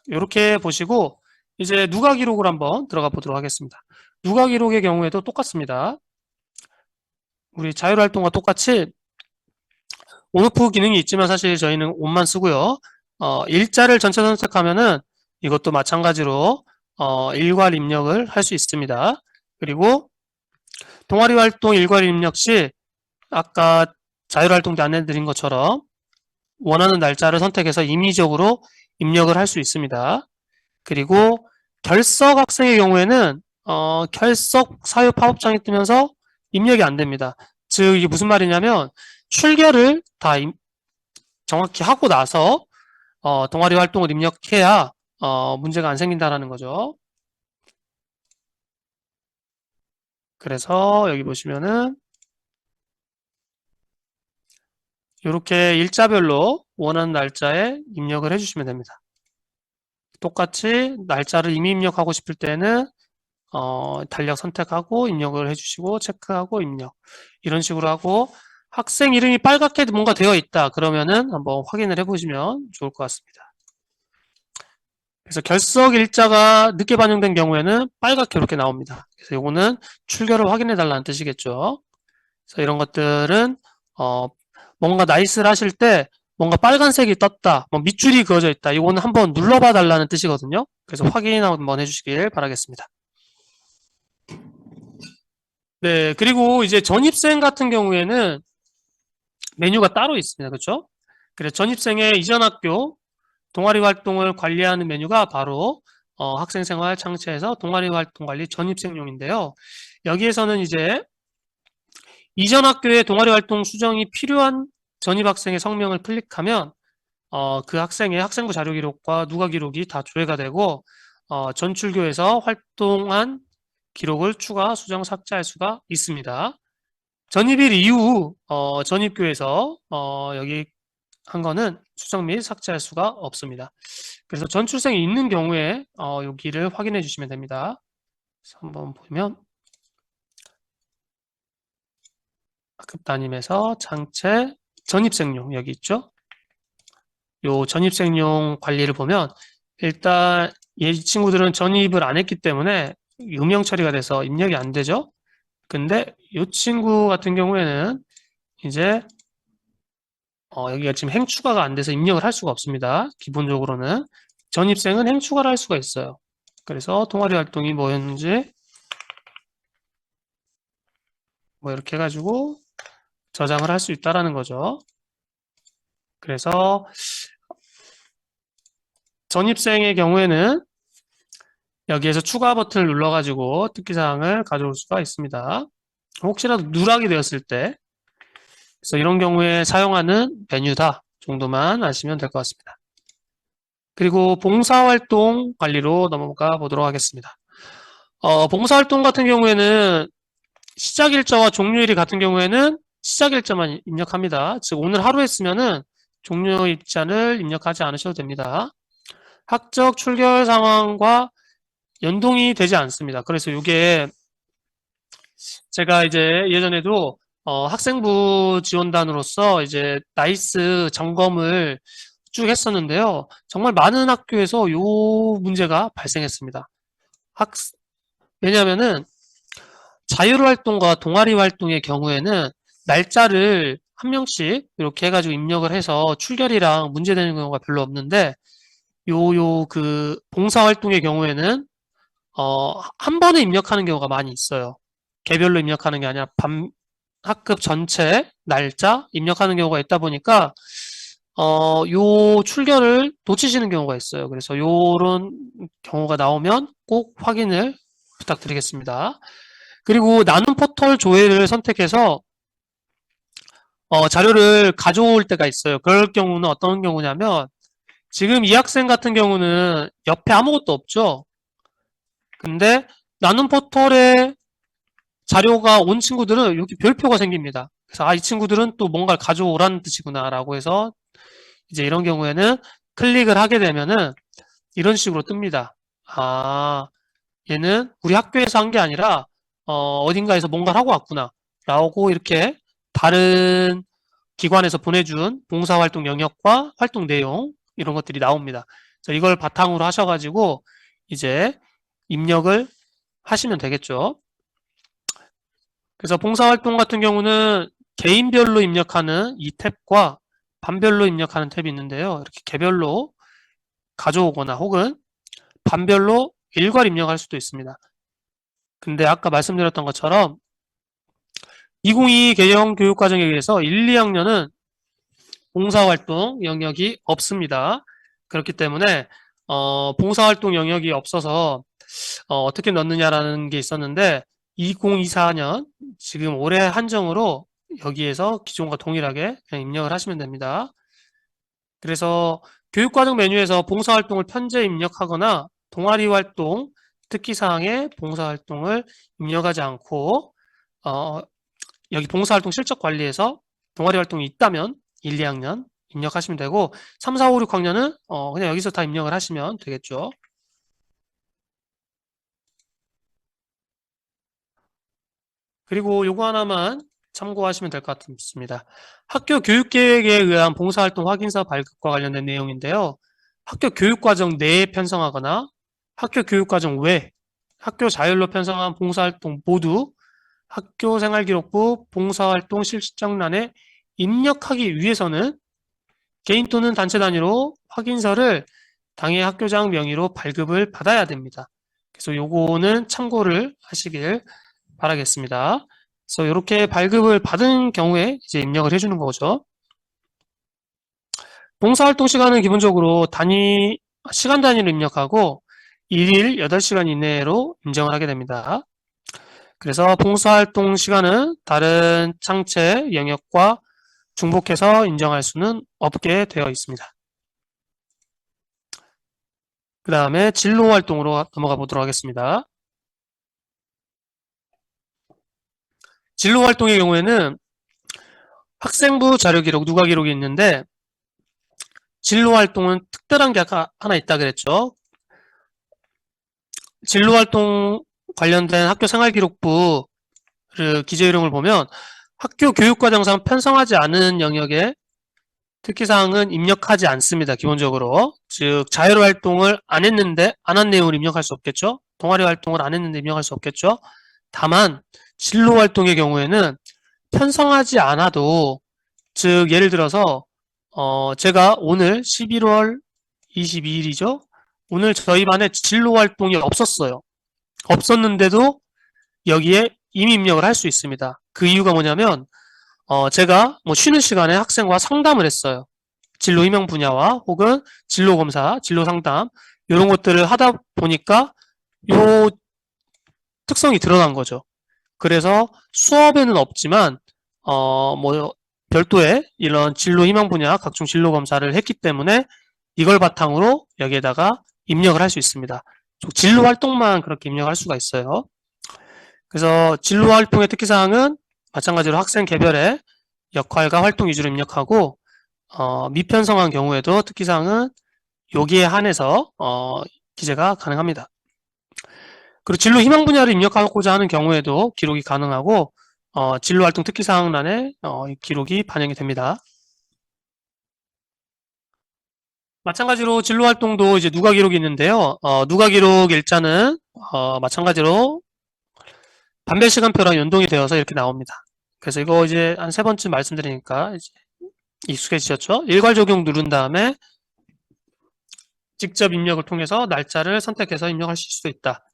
이렇게 보시고 이제 누가 기록을 한번 들어가 보도록 하겠습니다. 누가 기록의 경우에도 똑같습니다. 우리 자율 활동과 똑같이 온오프 기능이 있지만 사실 저희는 온만 쓰고요. 일자를 전체 선택하면은 이것도 마찬가지로 일괄 입력을 할 수 있습니다. 그리고 동아리 활동 일괄 입력 시 아까 자율활동 때 안내드린 것처럼 원하는 날짜를 선택해서 임의적으로 입력을 할 수 있습니다. 그리고 결석 학생의 경우에는 결석 사유 팝업창이 뜨면서 입력이 안 됩니다. 즉 이게 무슨 말이냐면 출결을 다 정확히 하고 나서 동아리 활동을 입력해야 문제가 안 생긴다라는 거죠. 그래서 여기 보시면은 이렇게 일자별로 원하는 날짜에 입력을 해주시면 됩니다. 똑같이 날짜를 임의 입력하고 싶을 때는 달력 선택하고 입력을 해주시고 체크하고 입력 이런 식으로 하고 학생 이름이 빨갛게 뭔가 되어 있다 그러면은 한번 확인을 해보시면 좋을 것 같습니다. 그래서 결석 일자가 늦게 반영된 경우에는 빨갛게 이렇게 나옵니다. 그래서 이거는 출결을 확인해 달라는 뜻이겠죠. 그래서 이런 것들은 뭔가 나이스를 하실 때 뭔가 빨간색이 떴다, 뭐 밑줄이 그어져 있다. 이거는 한번 눌러봐 달라는 뜻이거든요. 그래서 확인 한번 해주시길 바라겠습니다. 네, 그리고 이제 전입생 같은 경우에는 메뉴가 따로 있습니다. 그렇죠? 그래서 전입생의 이전 학교 동아리 활동을 관리하는 메뉴가 바로 학생생활 창체에서 동아리 활동 관리 전입생용인데요. 여기에서는 이제 이전 학교에 동아리 활동 수정이 필요한 전입 학생의 성명을 클릭하면 그 학생의 학생부 자료 기록과 누가 기록이 다 조회가 되고 전출교에서 활동한 기록을 추가, 수정, 삭제할 수가 있습니다. 전입일 이후 전입교에서 여기 한 거는 수정 및 삭제할 수가 없습니다. 그래서 전출생이 있는 경우에 여기를 확인해 주시면 됩니다. 그래서 한번 보면 학급 담임에서 장체 전입생용 여기 있죠. 요 전입생용 관리를 보면 일단 이 친구들은 전입을 안 했기 때문에 음영 처리가 돼서 입력이 안 되죠. 근데 이 친구 같은 경우에는 이제 여기가 지금 행추가가 안 돼서 입력을 할 수가 없습니다. 기본적으로는 전입생은 행추가를 할 수가 있어요. 그래서 동아리 활동이 뭐였는지 뭐 이렇게 해가지고 저장을 할 수 있다라는 거죠. 그래서 전입생의 경우에는 여기에서 추가 버튼을 눌러가지고 특기사항을 가져올 수가 있습니다. 혹시라도 누락이 되었을 때 그래서 이런 경우에 사용하는 메뉴다 정도만 아시면 될 것 같습니다. 그리고 봉사활동 관리로 넘어가 보도록 하겠습니다. 봉사활동 같은 경우에는 시작일자와 종료일이 같은 경우에는 시작일자만 입력합니다. 즉 오늘 하루 했으면은 종료일자를 입력하지 않으셔도 됩니다. 학적 출결 상황과 연동이 되지 않습니다. 그래서 이게 제가 이제 예전에도 학생부 지원단으로서 이제 나이스 점검을 쭉 했었는데요. 정말 많은 학교에서 이 문제가 발생했습니다. 왜냐하면은 자율활동과 동아리 활동의 경우에는 날짜를 한 명씩 이렇게 해가지고 입력을 해서 출결이랑 문제되는 경우가 별로 없는데 그 봉사활동의 경우에는 한 번에 입력하는 경우가 많이 있어요. 개별로 입력하는 게 아니라 학급 전체 날짜 입력하는 경우가 있다 보니까 요 출결을 놓치시는 경우가 있어요. 그래서 요런 경우가 나오면 꼭 확인을 부탁드리겠습니다. 그리고 나눔 포털 조회를 선택해서 자료를 가져올 때가 있어요. 그럴 경우는 어떤 경우냐면 지금 이 학생 같은 경우는 옆에 아무것도 없죠. 근데 나눔 포털에 자료가 온 친구들은 여기 별표가 생깁니다. 그래서 이 친구들은 또 뭔가를 가져오라는 뜻이구나 라고 해서 이제 이런 경우에는 클릭을 하게 되면은 이런 식으로 뜹니다. 얘는 우리 학교에서 한 게 아니라 어딘가에서 뭔가를 하고 왔구나 라고 이렇게 다른 기관에서 보내준 봉사활동 영역과 활동 내용 이런 것들이 나옵니다. 그래서 이걸 바탕으로 하셔가지고 이제 입력을 하시면 되겠죠. 그래서 봉사활동 같은 경우는 개인별로 입력하는 이 탭과 반별로 입력하는 탭이 있는데요. 이렇게 개별로 가져오거나 혹은 반별로 일괄 입력할 수도 있습니다. 근데 아까 말씀드렸던 것처럼 2022 개정 교육과정에 의해서 1, 2학년은 봉사활동 영역이 없습니다. 그렇기 때문에 봉사활동 영역이 없어서 어떻게 넣느냐라는 게 있었는데 2024년 지금 올해 한정으로 여기에서 기존과 동일하게 그냥 입력을 하시면 됩니다. 그래서 교육과정 메뉴에서 봉사활동을 편제 입력하거나 동아리 활동, 특기사항에 봉사활동을 입력하지 않고 여기 봉사활동 실적 관리에서 동아리 활동이 있다면 1, 2학년 입력하시면 되고 3, 4, 5, 6학년은 그냥 여기서 다 입력을 하시면 되겠죠. 그리고 요거 하나만 참고하시면 될 것 같습니다. 학교 교육계획에 의한 봉사활동 확인서 발급과 관련된 내용인데요. 학교 교육과정 내에 편성하거나 학교 교육과정 외 학교 자율로 편성한 봉사활동 모두 학교 생활기록부 봉사활동 실적란에 입력하기 위해서는 개인 또는 단체 단위로 확인서를 당해 학교장 명의로 발급을 받아야 됩니다. 그래서 요거는 참고를 하시길 바라겠습니다. 그래서 이렇게 발급을 받은 경우에 이제 입력을 해주는 거죠. 봉사활동 시간은 기본적으로 시간 단위로 입력하고 1일 8시간 이내로 인정을 하게 됩니다. 그래서 봉사활동 시간은 다른 창체 영역과 중복해서 인정할 수는 없게 되어 있습니다. 그 다음에 진로활동으로 넘어가 보도록 하겠습니다. 진로활동의 경우에는 학생부 자료기록, 누가기록이 있는데 진로활동은 특별한 게 하나 있다 그랬죠. 진로활동 관련된 학교 생활기록부 기재요령을 보면 학교 교육과정상 편성하지 않은 영역에 특기사항은 입력하지 않습니다. 기본적으로. 즉 자율활동을 안 했는데 안 한 내용을 입력할 수 없겠죠. 동아리 활동을 안 했는데 입력할 수 없겠죠. 다만 진로활동의 경우에는 편성하지 않아도 즉 예를 들어서 제가 오늘 11월 22일이죠. 오늘 저희 반에 진로활동이 없었어요. 없었는데도 여기에 이미 입력을 할 수 있습니다. 그 이유가 뭐냐면 제가 뭐 쉬는 시간에 학생과 상담을 했어요. 진로 희망 분야와 혹은 진로 검사, 진로 상담 이런 것들을 하다 보니까 요 특성이 드러난 거죠. 그래서 수업에는 없지만 뭐 별도의 이런 진로 희망 분야 각종 진로 검사를 했기 때문에 이걸 바탕으로 여기에다가 입력을 할 수 있습니다. 진로 활동만 그렇게 입력할 수가 있어요. 그래서 진로 활동의 특기사항은 마찬가지로 학생 개별의 역할과 활동 위주로 입력하고 미편성한 경우에도 특기사항은 여기에 한해서 기재가 가능합니다. 그리고 진로 희망 분야를 입력하고자 하는 경우에도 기록이 가능하고 진로 활동 특기사항란에 기록이 반영이 됩니다. 마찬가지로 진로 활동도 이제 누가 기록이 있는데요. 누가 기록 일자는 마찬가지로 반별 시간표랑 연동이 되어서 이렇게 나옵니다. 그래서 이거 이제 한 3번쯤 말씀드리니까 이제 익숙해지셨죠? 일괄 적용 누른 다음에 직접 입력을 통해서 날짜를 선택해서 입력하실 수도 있다.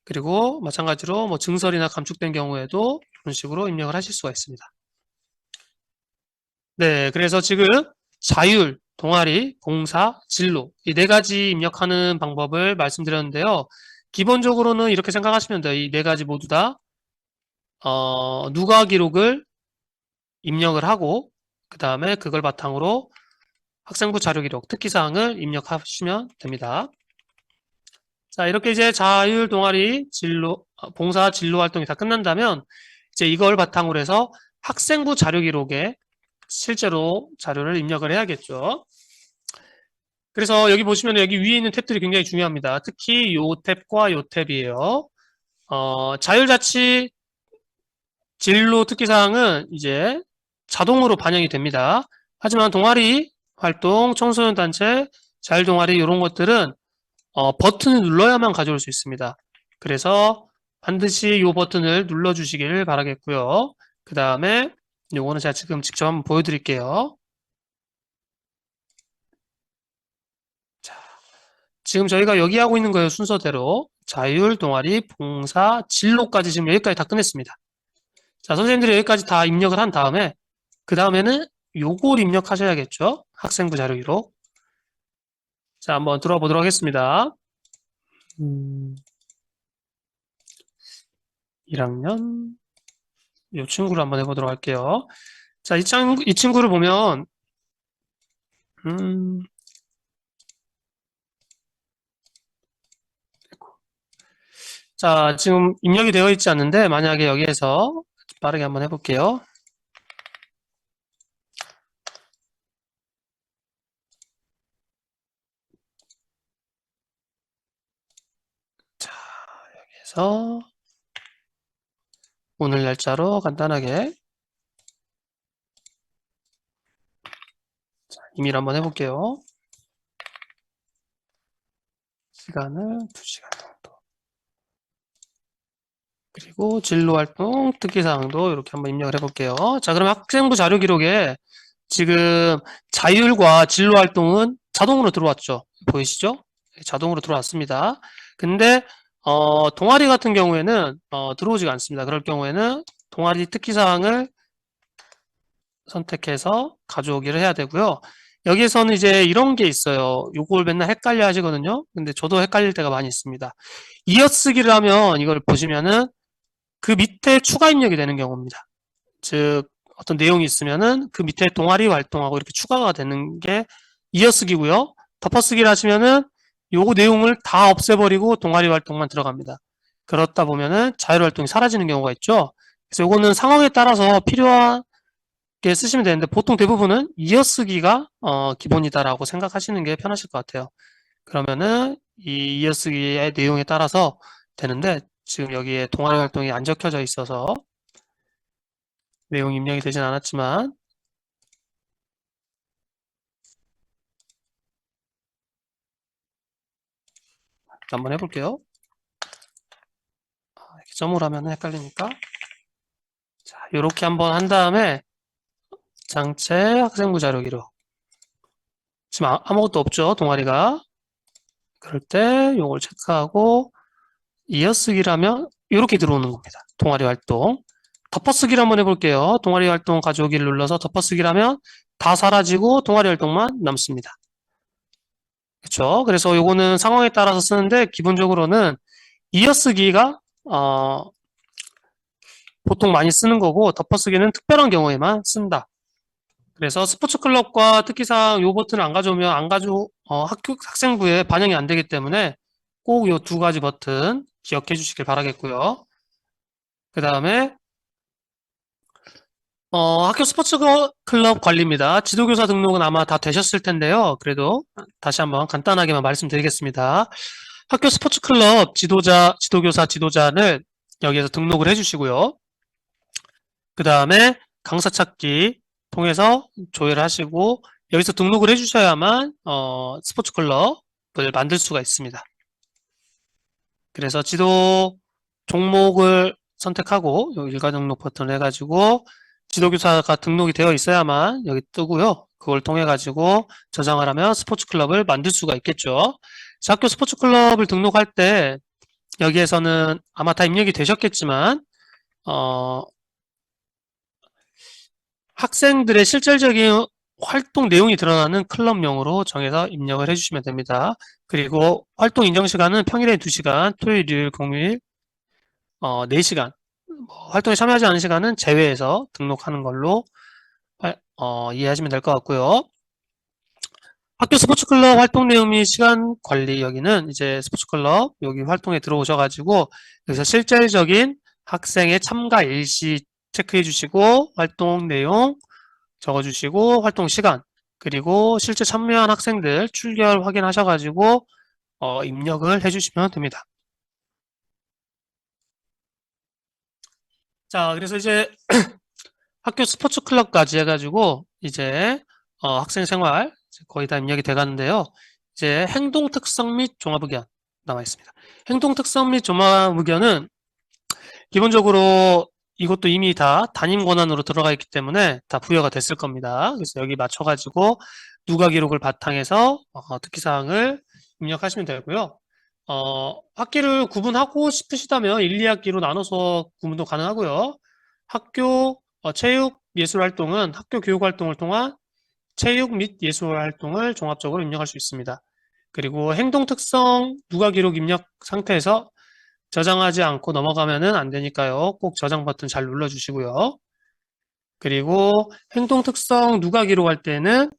그리고 마찬가지로 뭐 증설이나 감축된 경우에도 이런 식으로 입력을 하실 수가 있습니다. 네, 그래서 지금 자율, 동아리, 봉사, 진로 이 4가지 입력하는 방법을 말씀드렸는데요. 기본적으로는 이렇게 생각하시면 돼요. 이 4가지 모두 다 누가 기록을 입력을 하고 그 다음에 그걸 바탕으로 학생부 자료기록, 특기사항을 입력하시면 됩니다. 자, 이렇게 이제 자율 동아리 진로, 봉사 진로 활동이 다 끝난다면 이제 이걸 바탕으로 해서 학생부 자료기록에 실제로 자료를 입력을 해야겠죠. 그래서 여기 보시면 여기 위에 있는 탭들이 굉장히 중요합니다. 특히 요 탭과 요 탭이에요. 자율자치 진로 특기사항은 이제 자동으로 반영이 됩니다. 하지만 동아리 활동, 청소년 단체, 자율동아리 이런 것들은 버튼을 눌러야만 가져올 수 있습니다. 그래서 반드시 이 버튼을 눌러주시길 바라겠고요. 그 다음에 요거는 제가 지금 직접 한번 보여드릴게요. 지금 저희가 여기 하고 있는 거예요, 순서대로. 자율, 동아리, 봉사, 진로까지 지금 여기까지 다 끝냈습니다. 자, 선생님들이 여기까지 다 입력을 한 다음에, 그 다음에는 요걸 입력하셔야겠죠? 학생부 자료 기록. 자, 한번 들어가 보도록 하겠습니다. 1학년. 이 친구를 한번 해보도록 할게요. 자, 이 친구를 보면, 자, 지금 입력이 되어 있지 않는데, 만약에 여기에서 빠르게 한번 해볼게요. 자, 여기에서 오늘 날짜로 간단하게 임의를 한번 해볼게요. 시간을 2시간 정도. 그리고 진로활동 특기사항도 이렇게 한번 입력을 해볼게요. 자, 그럼 학생부 자료 기록에 지금 자율과 진로활동은 자동으로 들어왔죠? 보이시죠? 자동으로 들어왔습니다. 근데 동아리 같은 경우에는 들어오지가 않습니다. 그럴 경우에는 동아리 특기사항을 선택해서 가져오기를 해야 되고요. 여기에서는 이제 이런 게 있어요. 요걸 맨날 헷갈려 하시거든요. 근데 저도 헷갈릴 때가 많이 있습니다. 이어쓰기를 하면 이걸 보시면은 그 밑에 추가 입력이 되는 경우입니다. 즉 어떤 내용이 있으면은 그 밑에 동아리 활동하고 이렇게 추가가 되는 게 이어쓰기고요. 덮어쓰기를 하시면은 요거 내용을 다 없애버리고 동아리 활동만 들어갑니다. 그렇다 보면은 자율활동이 사라지는 경우가 있죠. 그래서 요거는 상황에 따라서 필요한 게 쓰시면 되는데 보통 대부분은 이어쓰기가 기본이다라고 생각하시는 게 편하실 것 같아요. 그러면은 이 이어쓰기의 내용에 따라서 되는데 지금 여기에 동아리 활동이 안 적혀져 있어서 내용이 입력이 되진 않았지만 한번 해볼게요. 이렇게 점으로 하면 헷갈리니까 자, 이렇게 한번 한 다음에 장체 학생부 자료 기록 지금 아무것도 없죠, 동아리가. 그럴 때 요걸 체크하고 이어쓰기라면 이렇게 들어오는 겁니다. 동아리 활동. 덮어쓰기를 한번 해볼게요. 동아리 활동 가져오기를 눌러서 덮어쓰기라면 다 사라지고 동아리 활동만 남습니다. 그렇죠? 그래서 요거는 상황에 따라서 쓰는데 기본적으로는 이어쓰기가 보통 많이 쓰는 거고 덮어쓰기는 특별한 경우에만 쓴다. 그래서 스포츠 클럽과 특기사항 요 버튼을 안 가져오면 학생부에 반영이 안 되기 때문에 꼭 요 두 가지 버튼 기억해 주시길 바라겠고요. 그 다음에 학교 스포츠 클럽 관리입니다. 지도교사 등록은 아마 다 되셨을 텐데요. 그래도 다시 한번 간단하게만 말씀드리겠습니다. 학교 스포츠 클럽 지도교사 지도자를 여기에서 등록을 해주시고요. 그 다음에 강사 찾기 통해서 조회를 하시고 여기서 등록을 해주셔야만 스포츠 클럽을 만들 수가 있습니다. 그래서 지도 종목을 선택하고 여기 일괄 등록 버튼을 해가지고 지도교사가 등록이 되어 있어야만 여기 뜨고요. 그걸 통해 가지고 저장을 하면 스포츠 클럽을 만들 수가 있겠죠. 학교 스포츠 클럽을 등록할 때 여기에서는 아마 다 입력이 되셨겠지만 학생들의 실질적인 활동 내용이 드러나는 클럽명으로 정해서 입력을 해주시면 됩니다. 그리고 활동 인정 시간은 평일에 2시간, 토요일, 일요일, 공휴일 4시간. 활동에 참여하지 않은 시간은 제외해서 등록하는 걸로 이해하시면 될 것 같고요. 학교 스포츠클럽 활동 내용 및 시간 관리 여기는 이제 스포츠클럽 여기 활동에 들어오셔가지고 여기서 실질적인 학생의 참가 일시 체크해 주시고 활동 내용 적어주시고 활동 시간 그리고 실제 참여한 학생들 출결 확인하셔가지고 입력을 해주시면 됩니다. 자, 그래서 이제 학교 스포츠 클럽까지 해가지고 이제 학생 생활 거의 다 입력이 돼 가는데요. 이제 행동 특성 및 종합 의견 남아 있습니다. 행동 특성 및 종합 의견은 기본적으로 이것도 이미 다 담임 권한으로 들어가 있기 때문에 다 부여가 됐을 겁니다. 그래서 여기 맞춰가지고 누가 기록을 바탕해서 특기사항을 입력하시면 되고요. 학기를 구분하고 싶으시다면 1, 2학기로 나눠서 구분도 가능하고요. 학교 체육 예술 활동은 학교 교육 활동을 통한 체육 및 예술 활동을 종합적으로 입력할 수 있습니다. 그리고 행동 특성 누가 기록 입력 상태에서 저장하지 않고 넘어가면은 안 되니까요. 꼭 저장 버튼 잘 눌러주시고요. 그리고 행동 특성 누가 기록할 때는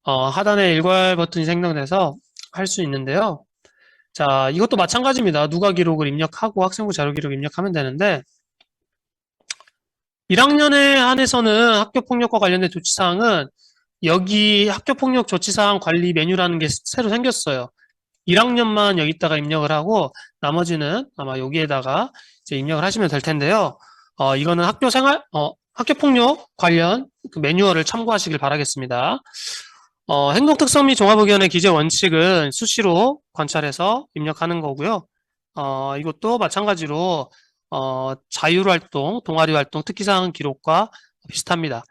하단에 일괄 버튼이 생성돼서 할 수 있는데요. 자, 이것도 마찬가지입니다. 누가 기록을 입력하고 학생부 자료 기록 입력하면 되는데 1학년에 한해서는 학교폭력과 관련된 조치사항은 여기 학교폭력 조치사항 관리 메뉴라는 게 새로 생겼어요. 1학년만 여기다가 입력을 하고 나머지는 아마 여기에다가 이제 입력을 하시면 될 텐데요. 이거는 학교폭력 관련 그 매뉴얼을 참고하시길 바라겠습니다. 행동특성 및 종합의견의 기재 원칙은 수시로 관찰해서 입력하는 거고요. 이것도 마찬가지로 자율활동, 동아리활동, 특기사항 기록과 비슷합니다.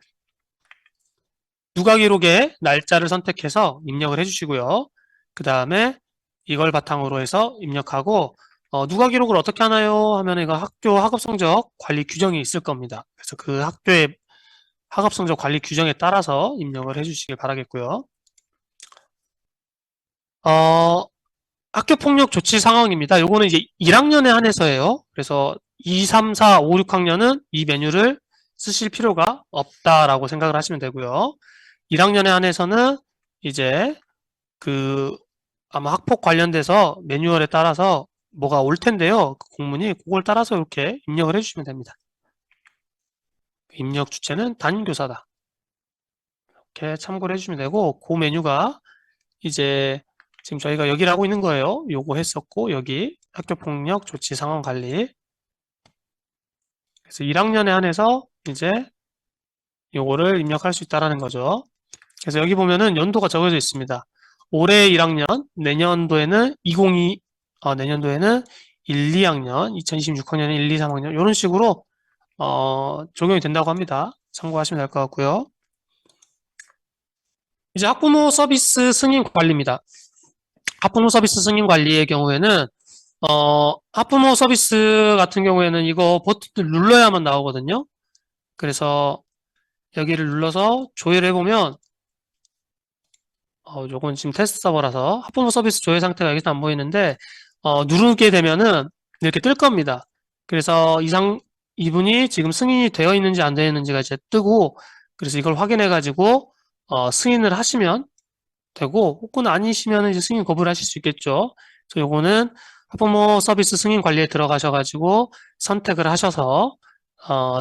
누가 기록의 날짜를 선택해서 입력을 해주시고요. 그 다음에 이걸 바탕으로 해서 입력하고 누가 기록을 어떻게 하나요? 하면 이거 학교 학업성적 관리 규정이 있을 겁니다. 그래서 그 학교의 학업성적 관리 규정에 따라서 입력을 해주시길 바라겠고요. 학교폭력 조치 상황입니다. 요거는 이제 1학년에 한해서예요. 그래서 2, 3, 4, 5, 6학년은 이 메뉴를 쓰실 필요가 없다라고 생각을 하시면 되고요. 1학년에 한해서는 이제 아마 학폭 관련돼서 매뉴얼에 따라서 뭐가 올 텐데요. 그 공문이 그걸 따라서 이렇게 입력을 해주시면 됩니다. 입력 주체는 담임교사다. 이렇게 참고를 해주시면 되고 그 메뉴가 이제 지금 저희가 여기를 하고 있는 거예요. 요거 했었고 여기 학교폭력 조치 상황 관리. 그래서 1학년에 한해서 이제 요거를 입력할 수 있다라는 거죠. 그래서 여기 보면은 연도가 적어져 있습니다. 올해 1학년, 내년도에는 1, 2학년, 2026학년에 1, 2, 3학년 이런 식으로 적용이 된다고 합니다. 참고하시면 될 것 같고요. 이제 학부모 서비스 승인 관리입니다. 학부모 서비스 승인 관리의 경우에는 학부모 서비스 같은 경우에는 이거 버튼을 눌러야만 나오거든요. 그래서 여기를 눌러서 조회를 해보면 요건 지금 테스트 서버라서 학부모 서비스 조회 상태가 여기서 안 보이는데 누르게 되면은 이렇게 뜰 겁니다. 그래서 이분이 지금 승인이 되어 있는지 안 되어 있는지가 이제 뜨고 그래서 이걸 확인해 가지고 승인을 하시면 되고 혹은 아니시면 이제 승인 거부를 하실 수 있겠죠. 그래서 요거는 학부모 서비스 승인 관리에 들어가셔 가지고 선택을 하셔서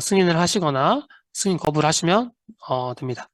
승인을 하시거나 승인 거부를 하시면 됩니다.